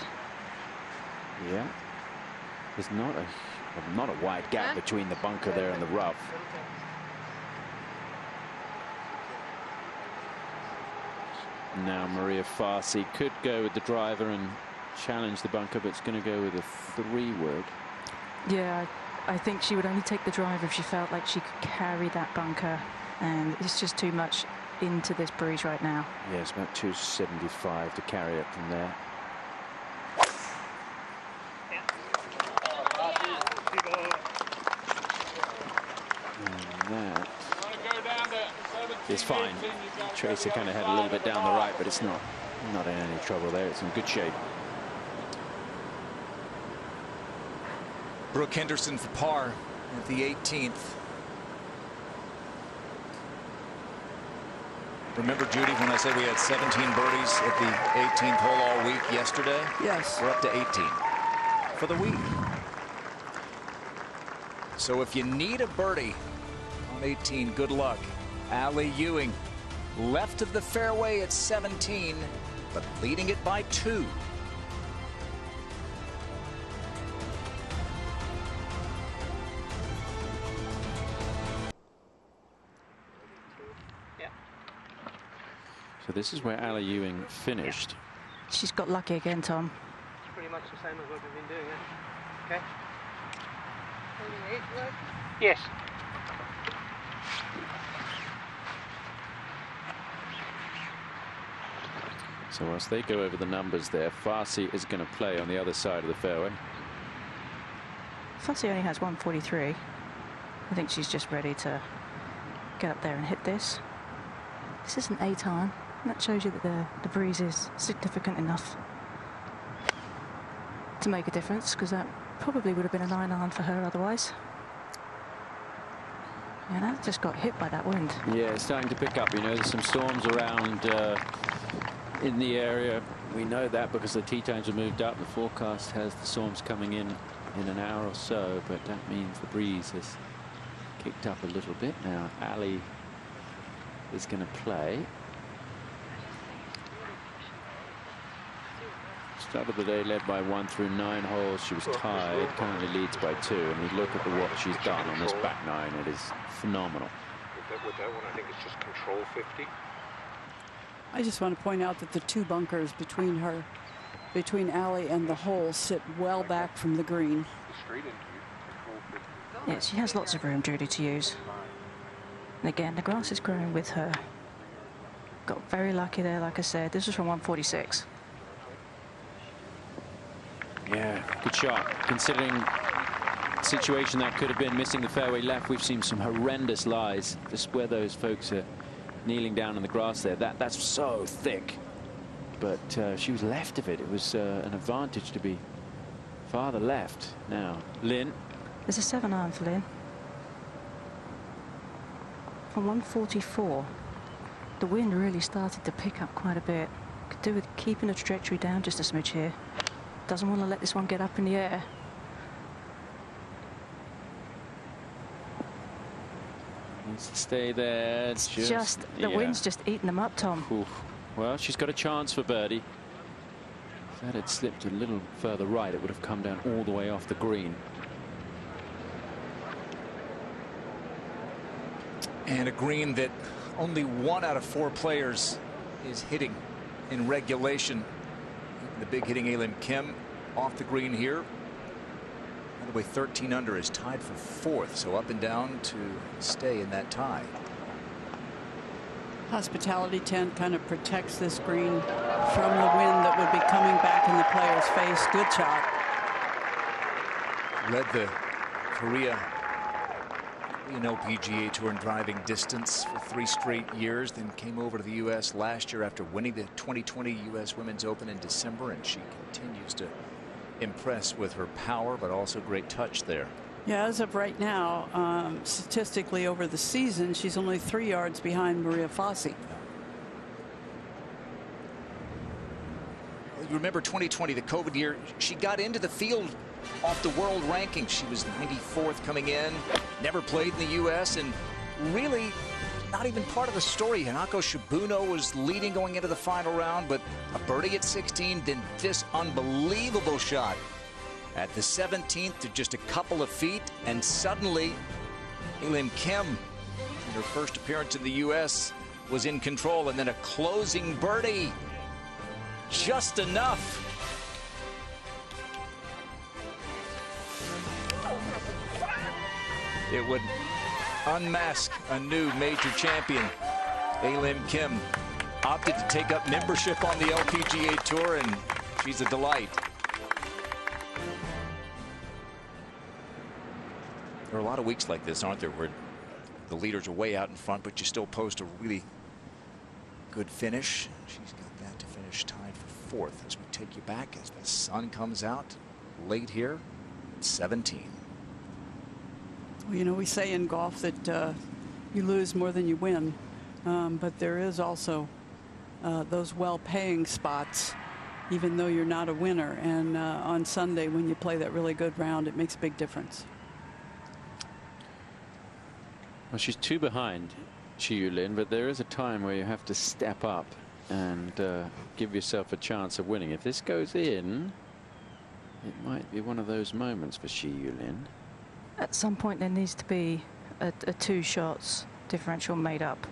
Yeah. There's not a wide gap between the bunker there and the rough. Now Maria Fassi could go with the driver and challenge the bunker, but it's going to go with a 3-wood. Yeah, I think she would only take the driver if she felt like she could carry that bunker, and it's just too much into this breeze right now. Yeah, it's about 275 to carry it from there. And that is fine. Tracer kind of had a little bit down the right, but it's not in any trouble there. It's in good shape. Brooke Henderson for par at the 18th. Remember, Judy, when I said we had 17 birdies at the 18th hole all week yesterday? Yes. We're up to 18 for the week. So if you need a birdie on 18, good luck. Ali Ewing, left of the fairway at 17, but leading it by 2. So this is where Ali Ewing finished. She's got lucky again, Tom. It's pretty much the same as what we've been doing, eh? Okay. Yes. So whilst they go over the numbers there, Fassi is going to play on the other side of the fairway. Fassi only has 143. I think she's just ready to get up there and hit this. This is an 8-iron. That shows you that the breeze is significant enough to make a difference, because that probably would have been a 9-iron for her otherwise. Yeah, that just got hit by that wind. Yeah, it's starting to pick up. You know, there's some storms around in the area. We know that because the tee times have moved up. The forecast has the storms coming in an hour or so, but that means the breeze has kicked up a little bit. Now Ali is going to play. Started the day led by 1 through 9 holes. She was tied, currently leads by 2, and you look at what she's done on this back 9, it is phenomenal. With that one, I think it's just control 50. I just want to point out that the 2 bunkers between Ali and the hole sit well back from the green. Yeah, she has lots of room, Judy, to use. And again, the grass is growing with her. Got very lucky there, like I said. This was from 146. Yeah, good shot. Considering the situation that could have been, missing the fairway left, we've seen some horrendous lies. Just where those folks are kneeling down in the grass there. That's so thick. But she was left of it. It was an advantage to be farther left. Now, Lin. There's a 7-iron for Lin. on 144. The wind really started to pick up quite a bit. Could do with keeping the trajectory down just a smidge here. Doesn't want to let this one get up in the air. Needs to stay there. Just the wind's just eating them up, Tom. Oof. Well, she's got a chance for birdie. If that had slipped a little further right, it would have come down all the way off the green. And a green that only 1 out of 4 players is hitting in regulation. The big hitting Kemp off the green here. By the way, 13 under is tied for 4th, so up and down to stay in that tie. Hospitality tent kind of protects this green from the wind that would be coming back in the player's face. Good shot. Led the Korea LPGA Tour in driving distance for 3 straight years, then came over to the U.S. last year after winning the 2020 U.S. Women's Open in December, and she continues to impress with her power, but also great touch there. Yeah, as of right now, statistically over the season, she's only 3 yards behind Maria Fassi. You remember 2020, the COVID year, she got into the field off the world rankings. She was 94th coming in, never played in the U.S., and really not even part of the story. Hanako Shibuno was leading going into the final round, but a birdie at 16, then this unbelievable shot at the 17th to just a couple of feet, and suddenly Kemp, in her first appearance in the U.S., was in control, and then a closing birdie. Just enough. It would unmask a new major champion. Kemp opted to take up membership on the LPGA Tour, and she's a delight. There are a lot of weeks like this, aren't there, where the leaders are way out in front, but you still post a really good finish. She's got that to finish tied for 4th as we take you back as the sun comes out late here at 17. Well, you know, we say in golf that you lose more than you win, but there is also those well-paying spots, even though you're not a winner. And on Sunday, when you play that really good round, it makes a big difference. Well, she's 2 behind Xiyu Lin, but there is a time where you have to step up and give yourself a chance of winning. If this goes in, it might be one of those moments for Xiyu Lin. At some point, there needs to be a 2 shots differential made up.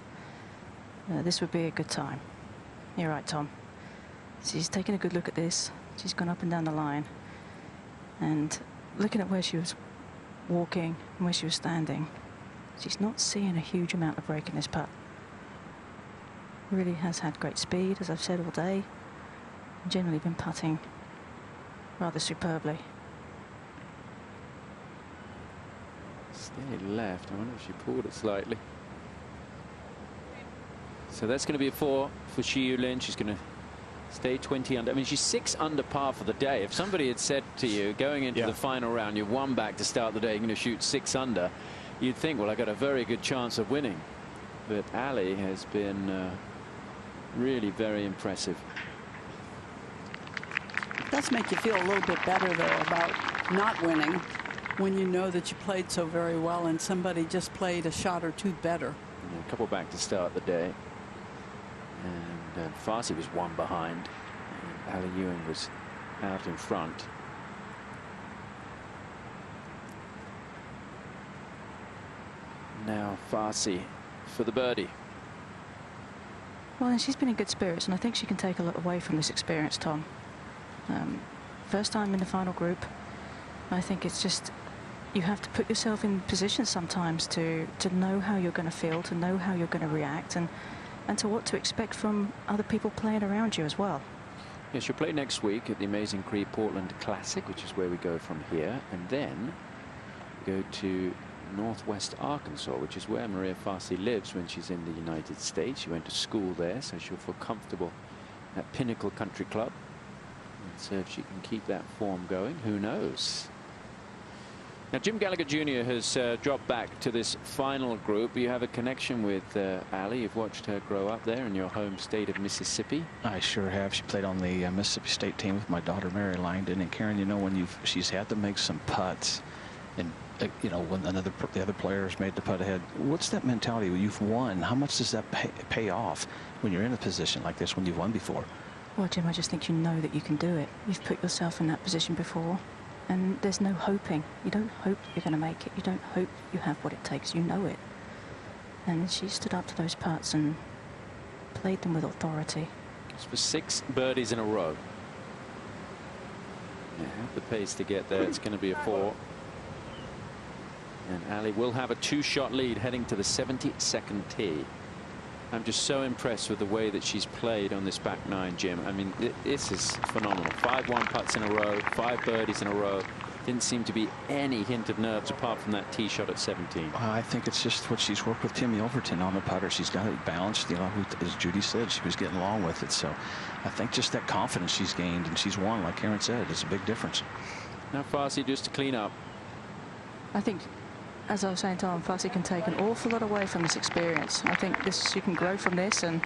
This would be a good time. You're right, Tom. She's taken a good look at this. She's gone up and down the line. And looking at where she was walking and where she was standing, she's not seeing a huge amount of break in this putt. Really has had great speed, as I've said all day. And generally been putting rather superbly. Stayed left. I wonder if she pulled it slightly. So that's going to be a 4 for Xiyu Lin. She's going to stay 20 under. I mean, she's 6 under par for the day. If somebody had said to you going into the final round, you're 1 back to start the day, you're going to shoot 6 under, you'd think, well, I got a very good chance of winning. But Ali has been really very impressive. It does make you feel a little bit better, though, about not winning when you know that you played so very well and somebody just played a shot or 2 better. Yeah, a couple back to start the day. And Fassi was 1 behind. And Ali Ewing was out in front. Now Fassi for the birdie. Well, and she's been in good spirits, and I think she can take a lot away from this experience, Tom. First time in the final group. I think it's just, you have to put yourself in position sometimes to know how you're going to feel, to know how you're going to react, and to what to expect from other people playing around you as well. Yes, she'll play next week at the Amazing Cree Portland Classic, which is where we go from here, and then go to Northwest Arkansas, which is where Maria Fassi lives when she's in the United States. She went to school there, so she'll feel comfortable at Pinnacle Country Club. And so if she can keep that form going, who knows? Now, Jim Gallagher Jr. has dropped back to this final group. You have a connection with Ali. You've watched her grow up there in your home state of Mississippi. I sure have. She played on the Mississippi State team with my daughter Mary Langdon. And Karen, you know, when she's had to make some putts, and you know, when the other players made the putt ahead, what's that mentality? When you've won, how much does that pay off when you're in a position like this when you've won before? Well, Jim, I just think you know that you can do it. You've put yourself in that position before. And there's no hoping. You don't hope you're going to make it. You don't hope you have what it takes. You know it. And she stood up to those putts and played them with authority. It's for 6 birdies in a row. Yeah, have the pace to get there. It's going to be a 4. And Ali will have a 2-shot lead heading to the 72nd tee. I'm just so impressed with the way that she's played on this back 9, Jim. I mean, this is phenomenal. 5 1 putts in a row, 5 birdies in a row. Didn't seem to be any hint of nerves apart from that tee shot at 17. I think it's just what she's worked with Timmy Overton on the putter. She's got it balanced. You know, as Judy said, she was getting along with it. So I think just that confidence she's gained and she's won, like Karen said, is a big difference. Now Fassi just to clean up. I think, as I was saying, Tom, Fassi can take an awful lot away from this experience. I think she can grow from this and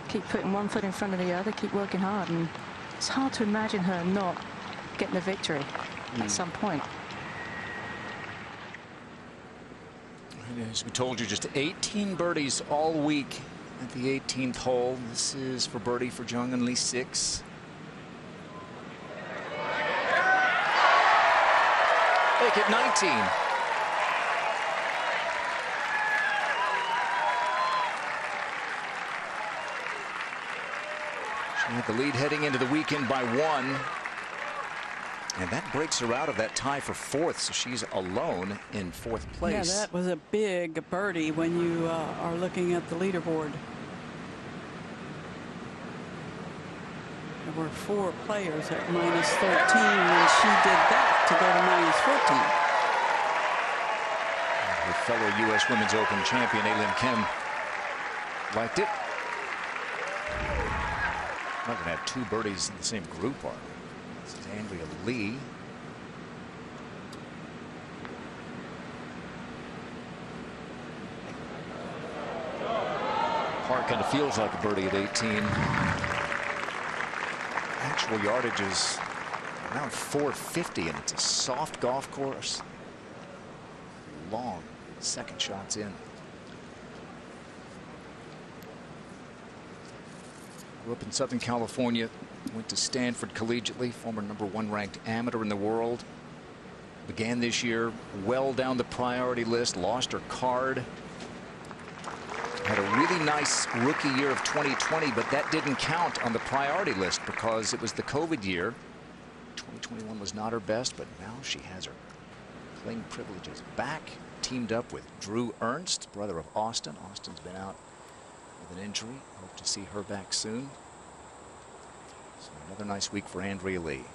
keep putting one foot in front of the other, keep working hard. And it's hard to imagine her not getting the victory at some point. As we told you, just 18 birdies all week at the 18th hole. This is for birdie for Jung-In Lee 6. Make it 19. She had the lead heading into the weekend by 1. And that breaks her out of that tie for 4th, so she's alone in 4th place. Yeah, that was a big birdie when you are looking at the leaderboard. There were 4 players at -13 when she did that to go to -14. Her fellow U.S. Women's Open champion, Kemp, liked it. Not going to have 2 birdies in the same group, are we? This is Andrea Lee. Park kind of feels like a birdie at 18. Actual yardage is around 450, and it's a soft golf course. Long second shots in. Grew up in Southern California, went to Stanford collegiately, former #1 ranked amateur in the world. Began this year well down the priority list, lost her card. Had a really nice rookie year of 2020, but that didn't count on the priority list because it was the COVID year. 2021 was not her best, but now she has her playing privileges back. Teamed up with Drew Ernst, brother of Austin. Austin's been out with an injury. Hope to see her back soon. So another nice week for Andrea Lee.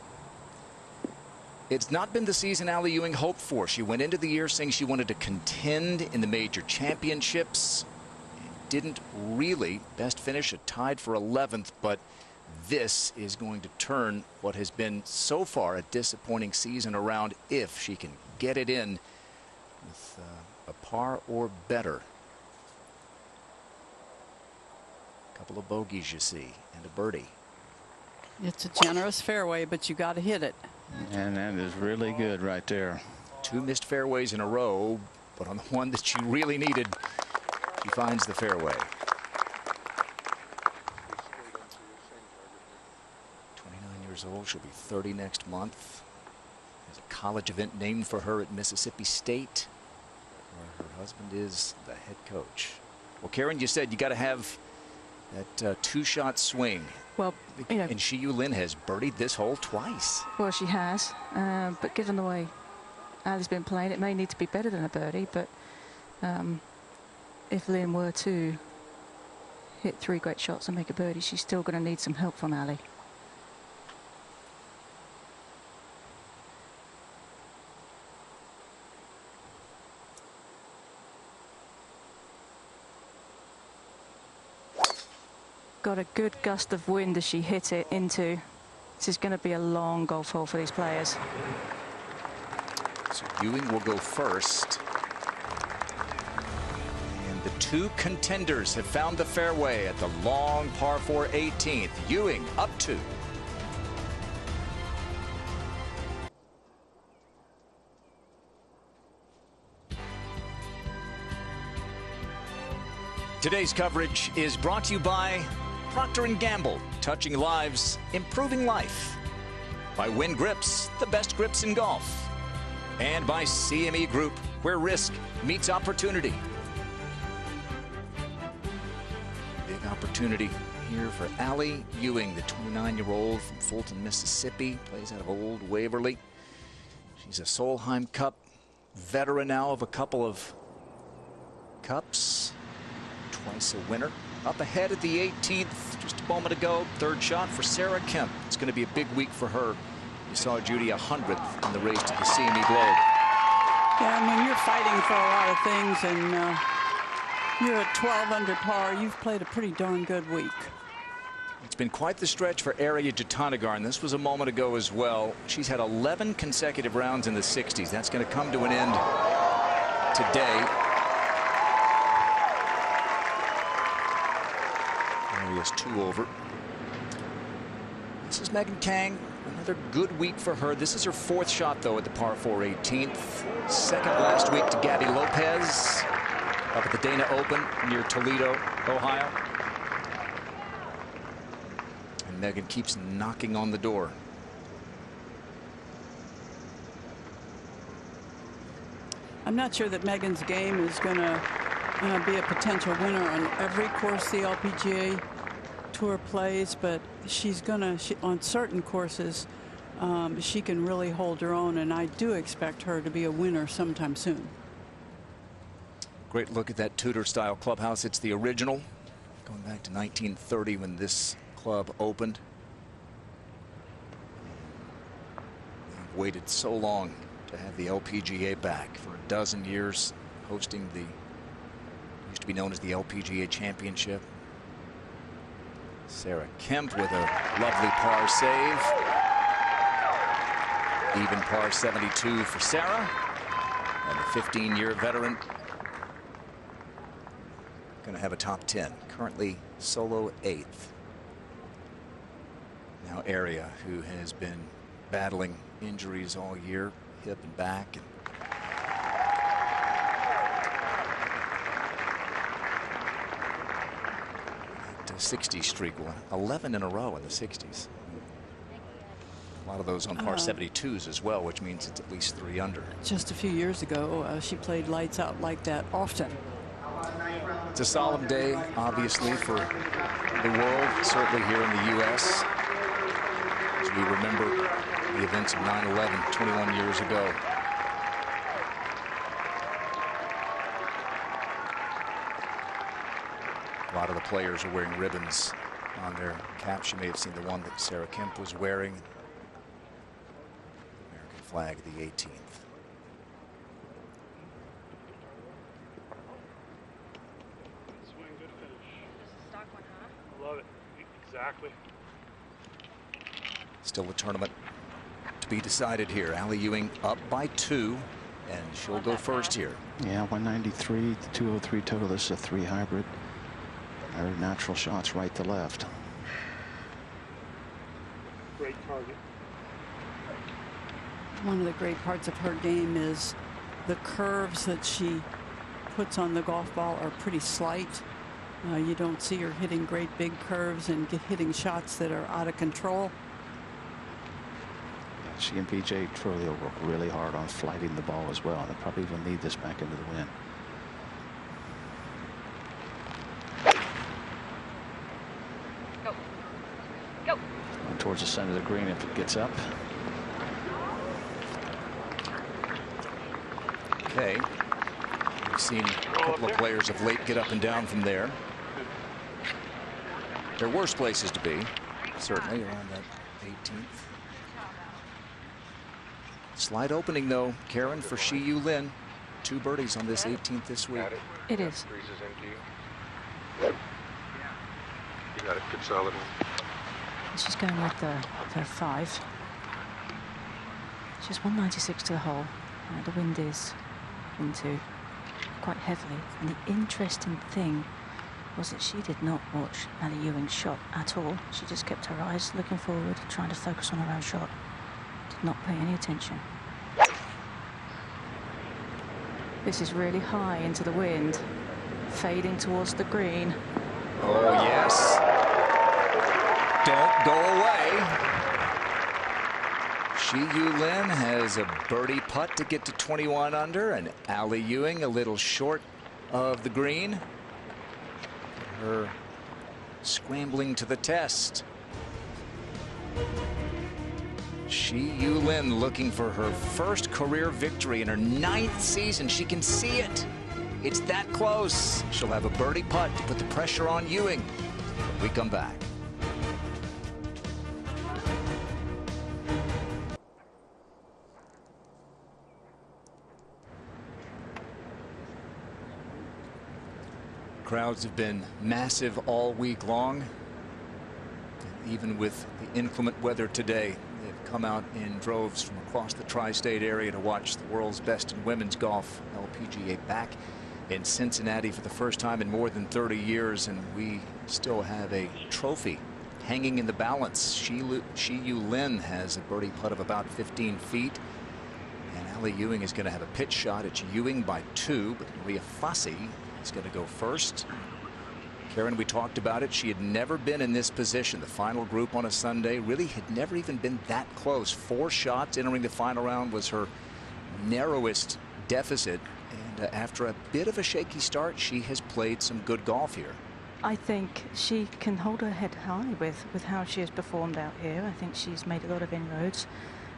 It's not been the season Ali Ewing hoped for. She went into the year saying she wanted to contend in the major championships. Didn't really. Best finish, tied for 11th, but this is going to turn what has been so far a disappointing season around if she can get it in with a par or better. Couple of bogeys you see and a birdie. It's a generous fairway, but you got to hit it. And that is really good right there. 2 missed fairways in a row, but on the one that she really needed, she finds the fairway. 29 years old. She'll be 30 next month. There's a college event named for her at Mississippi State, where her husband is the head coach. Well, Karen, you said you got to have that 2-shot swing. Well, you know, and Shi-Yu Lin has birdied this hole twice. Well, she has, but given the way Ali's been playing, it may need to be better than a birdie. But if Lin were to hit 3 great shots and make a birdie, she's still going to need some help from Ali. Got a good gust of wind as she hit it into. This is going to be a long golf hole for these players. So Ewing will go first. And the two contenders have found the fairway at the long par 4 18th. Ewing up 2. Today's coverage is brought to you by Procter & Gamble, touching lives, improving life. By Win Grips, the best grips in golf. And by CME Group, where risk meets opportunity. Big opportunity here for Allie Ewing, the 29-year-old from Fulton, Mississippi, plays out of Old Waverly. She's a Solheim Cup veteran now of a couple of cups. Twice a winner. Up ahead at the 18th, just a moment ago. Third shot for Sarah Kemp. It's going to be a big week for her. You saw Judy 100th in the race to the CME Globe. Yeah, I mean, you're fighting for a lot of things, and you're at 12 under par. You've played a pretty darn good week. It's been quite the stretch for Ariya Jutanugarn, and this was a moment ago as well. She's had 11 consecutive rounds in the 60s. That's going to come to an end today. Ariya's 2 over. This is Megan Kang. Another good week for her. This is her 4th shot, though, at the par 4 18th. Second last week to Gabby Lopez up at the Dana Open near Toledo, Ohio. And Megan keeps knocking on the door. I'm not sure that Megan's game is going to be a potential winner on every course the LPGA Tour plays, but she's going to, on certain courses, she can really hold her own, and I do expect her to be a winner sometime soon. Great look at that Tudor-style clubhouse. It's the original, going back to 1930 when this club opened. They've waited so long to have the LPGA back for a dozen years, hosting the used to be known as the LPGA Championship. Sarah Kemp with a lovely par save. Even par 72 for Sarah. And the 15-year veteran going to have a top 10. Currently solo 8th. Now Ariya, who has been battling injuries all year, hip and back. And 60 streak, 11 in a row in the 60s. A lot of those on par 72s as well, which means it's at least 3 under. Just a few years ago, she played lights out like that often. It's a solemn day, obviously, for the world, certainly here in the U.S. as we remember the events of 9/11 21 years ago. A lot of the players are wearing ribbons on their caps. You may have seen the one that Sarah Kemp was wearing. American flag, the 18th. Swing, good finish. This is a stock one, huh? Love it. Exactly. Still a tournament to be decided here. Allie Ewing up by 2, and she'll go first here. Yeah, 193, 203 total. This is a 3 hybrid. Very natural shots right to left. Great target. One of the great parts of her game is the curves that she puts on the golf ball are pretty slight. You don't see her hitting great big curves and hitting shots that are out of control. Yeah, she and PJ Troy will work really hard on flighting the ball as well. They probably will need this back into the wind. Towards the center of the green if it gets up. Okay. We've seen a couple of players of late get up and down from there. There are worse places to be, certainly around that 18th. Slight opening though, Karen, for Shi Yu Lin. 2 birdies on this 18th this week. It is. Breezes into you. You got it. Good solid one. She's going with the 5. She's 196 to the hole. The wind is into quite heavily. And the interesting thing was that she did not watch Ali Ewing's shot at all. She just kept her eyes looking forward, trying to focus on her own shot. Did not pay any attention. This is really high into the wind, fading towards the green. Oh, yes. Don't go away. Shi-Yu Lin has a birdie putt to get to 21 under, and Ali Ewing a little short of the green. Her scrambling to the test. Shi-Yu Lin looking for her first career victory in her 9th season. She can see it. It's that close. She'll have a birdie putt to put the pressure on Ewing when we come back. Crowds have been massive all week long. Even with the inclement weather today, they've come out in droves from across the tri-state area to watch the world's best in women's golf. LPGA back in Cincinnati for the first time in more than 30 years, and we still have a trophy hanging in the balance. Shi-Yu Lin has a birdie putt of about 15 feet, and Ali Ewing is going to have a pitch shot. It's Ewing by 2, but Maria Fassi is going to go first. Karen, we talked about it. She had never been in this position. The final group on a Sunday really had never even been that close. 4 shots entering the final round was her narrowest deficit. And after a bit of a shaky start, she has played some good golf here. I think she can hold her head high with how she has performed out here. I think she's made a lot of inroads.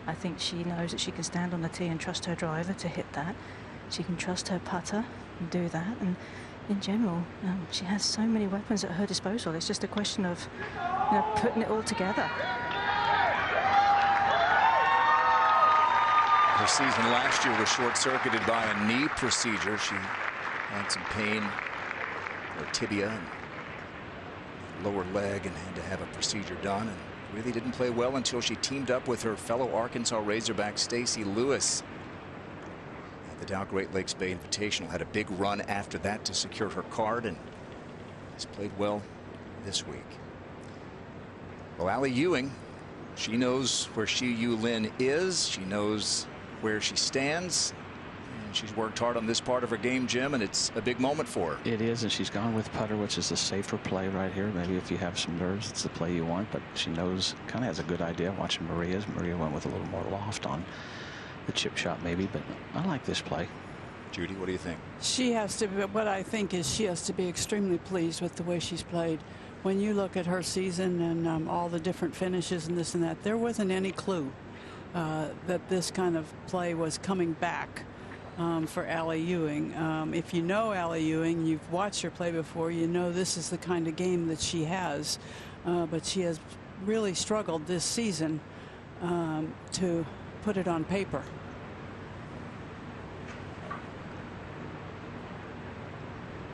I think she knows that she can stand on the tee and trust her driver to hit that. She can trust her putter and do that. And in general, she has so many weapons at her disposal. It's just a question of putting it all together. Her season last year was short-circuited by a knee procedure. She had some pain, her tibia and lower leg, and had to have a procedure done, and really didn't play well until she teamed up with her fellow Arkansas Razorback Stacy Lewis at the Dow Great Lakes Bay Invitational. Had a big run after that to secure her card, and has played well this week. Well, Ali Ewing, she knows where Shi-Yu Lin is. She knows where she stands, and she's worked hard on this part of her game, Jim, and it's a big moment for her. It is, and she's gone with putter, which is a safer play right here. Maybe if you have some nerves, it's the play you want, but she knows, kind of has a good idea watching Maria's. Maria went with a little more loft on the chip shot maybe, but I like this play. Judy, what do you think? She has to be, what I think is she has to be extremely pleased with the way she's played. When you look at her season and all the different finishes and this and that, there wasn't any clue that this kind of play was coming back for Ali Ewing. If you know Ali Ewing, you've watched her play before, you know this is the kind of game that she has. But she has really struggled this season to put it on paper.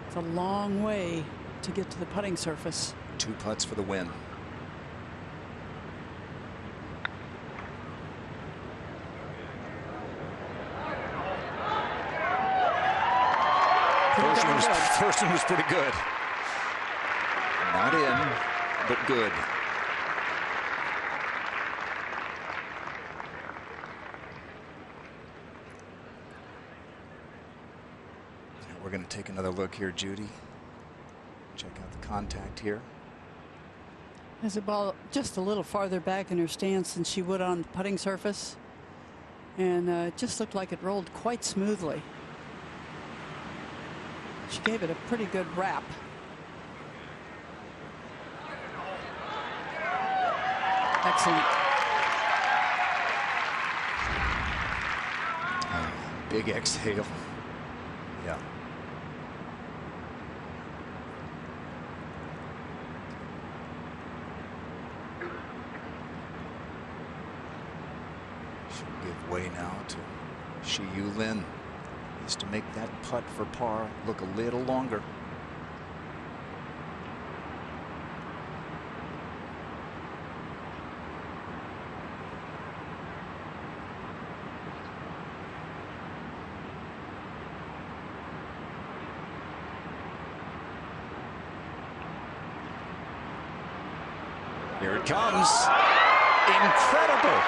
It's a long way to get to the putting surface. 2 putts for the win. First one was pretty good. Not in, but good. We're going to take another look here, Judy. Check out the contact here. Has the ball just a little farther back in her stance than she would on the putting surface, and it just looked like it rolled quite smoothly. She gave it a pretty good wrap. Excellent. Big exhale. Yeah. She'll give way now to Shi-Yu Lin. Is to make that putt for par look a little longer. Here it comes. Incredible.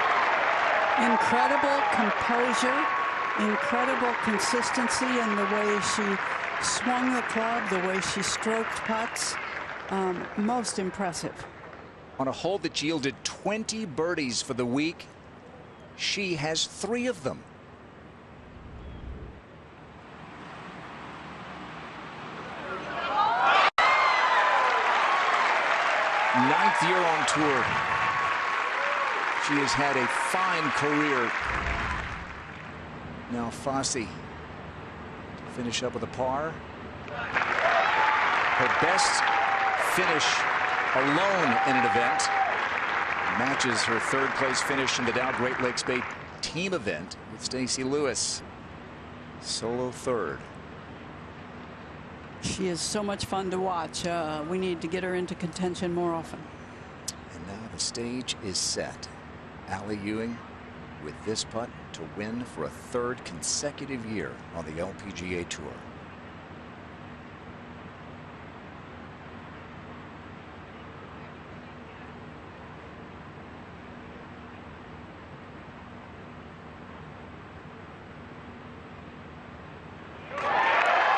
Incredible composure, incredible consistency in the way she swung the club, the way she stroked putts. Most impressive. On a hole that yielded 20 birdies for the week, she has 3 of them. Ninth year on tour. She has had a fine career. Now Fassi to finish up with a par. Her best finish alone in an event matches her 3rd place finish in the Dow Great Lakes Bay team event with Stacey Lewis. Solo 3rd. She is so much fun to watch. We need to get her into contention more often. And now the stage is set. Allie Ewing with this putt to win for a 3rd consecutive year on the LPGA Tour.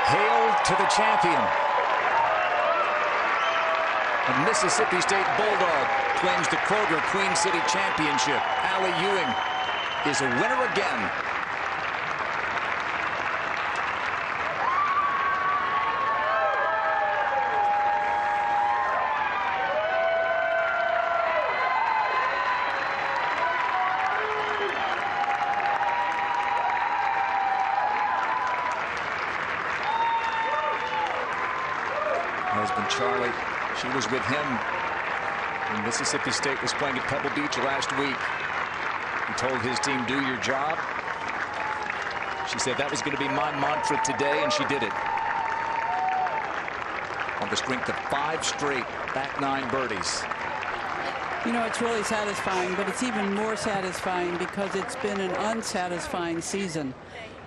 Hail to the champion. A Mississippi State Bulldog claims the Kroger Queen City Championship. Allie Ewing is a winner again. Husband Charlie, she was with him when Mississippi State was playing at Pebble Beach last week. He told his team, do your job. She said that was going to be my mantra today, and she did it. On the strength of 5 straight back 9 birdies. You know, it's really satisfying, but it's even more satisfying because it's been an unsatisfying season.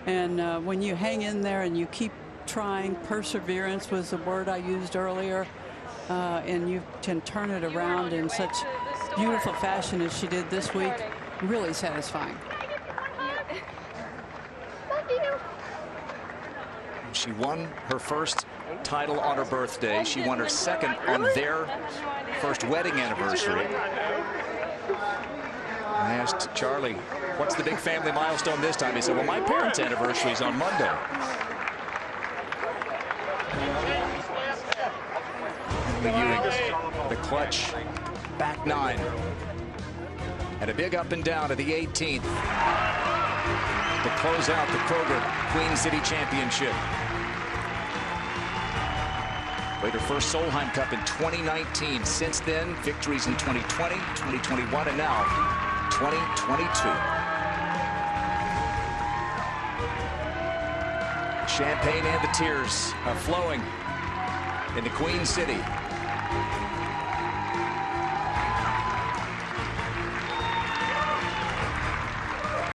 And when you hang in there and you keep trying, perseverance was the word I used earlier, and you can turn it around in such beautiful fashion as she did this week. Really satisfying. She won her first title on her birthday. She won her 2nd on their first wedding anniversary. I asked Charlie, what's the big family milestone this time? He said, well, my parents' anniversary is on Monday. Ewing, the clutch back 9. And a big up and down to the 18th to close out the Kroger Queen City Championship. Played her first Solheim Cup in 2019. Since then, victories in 2020, 2021, and now 2022. The champagne and the tears are flowing in the Queen City.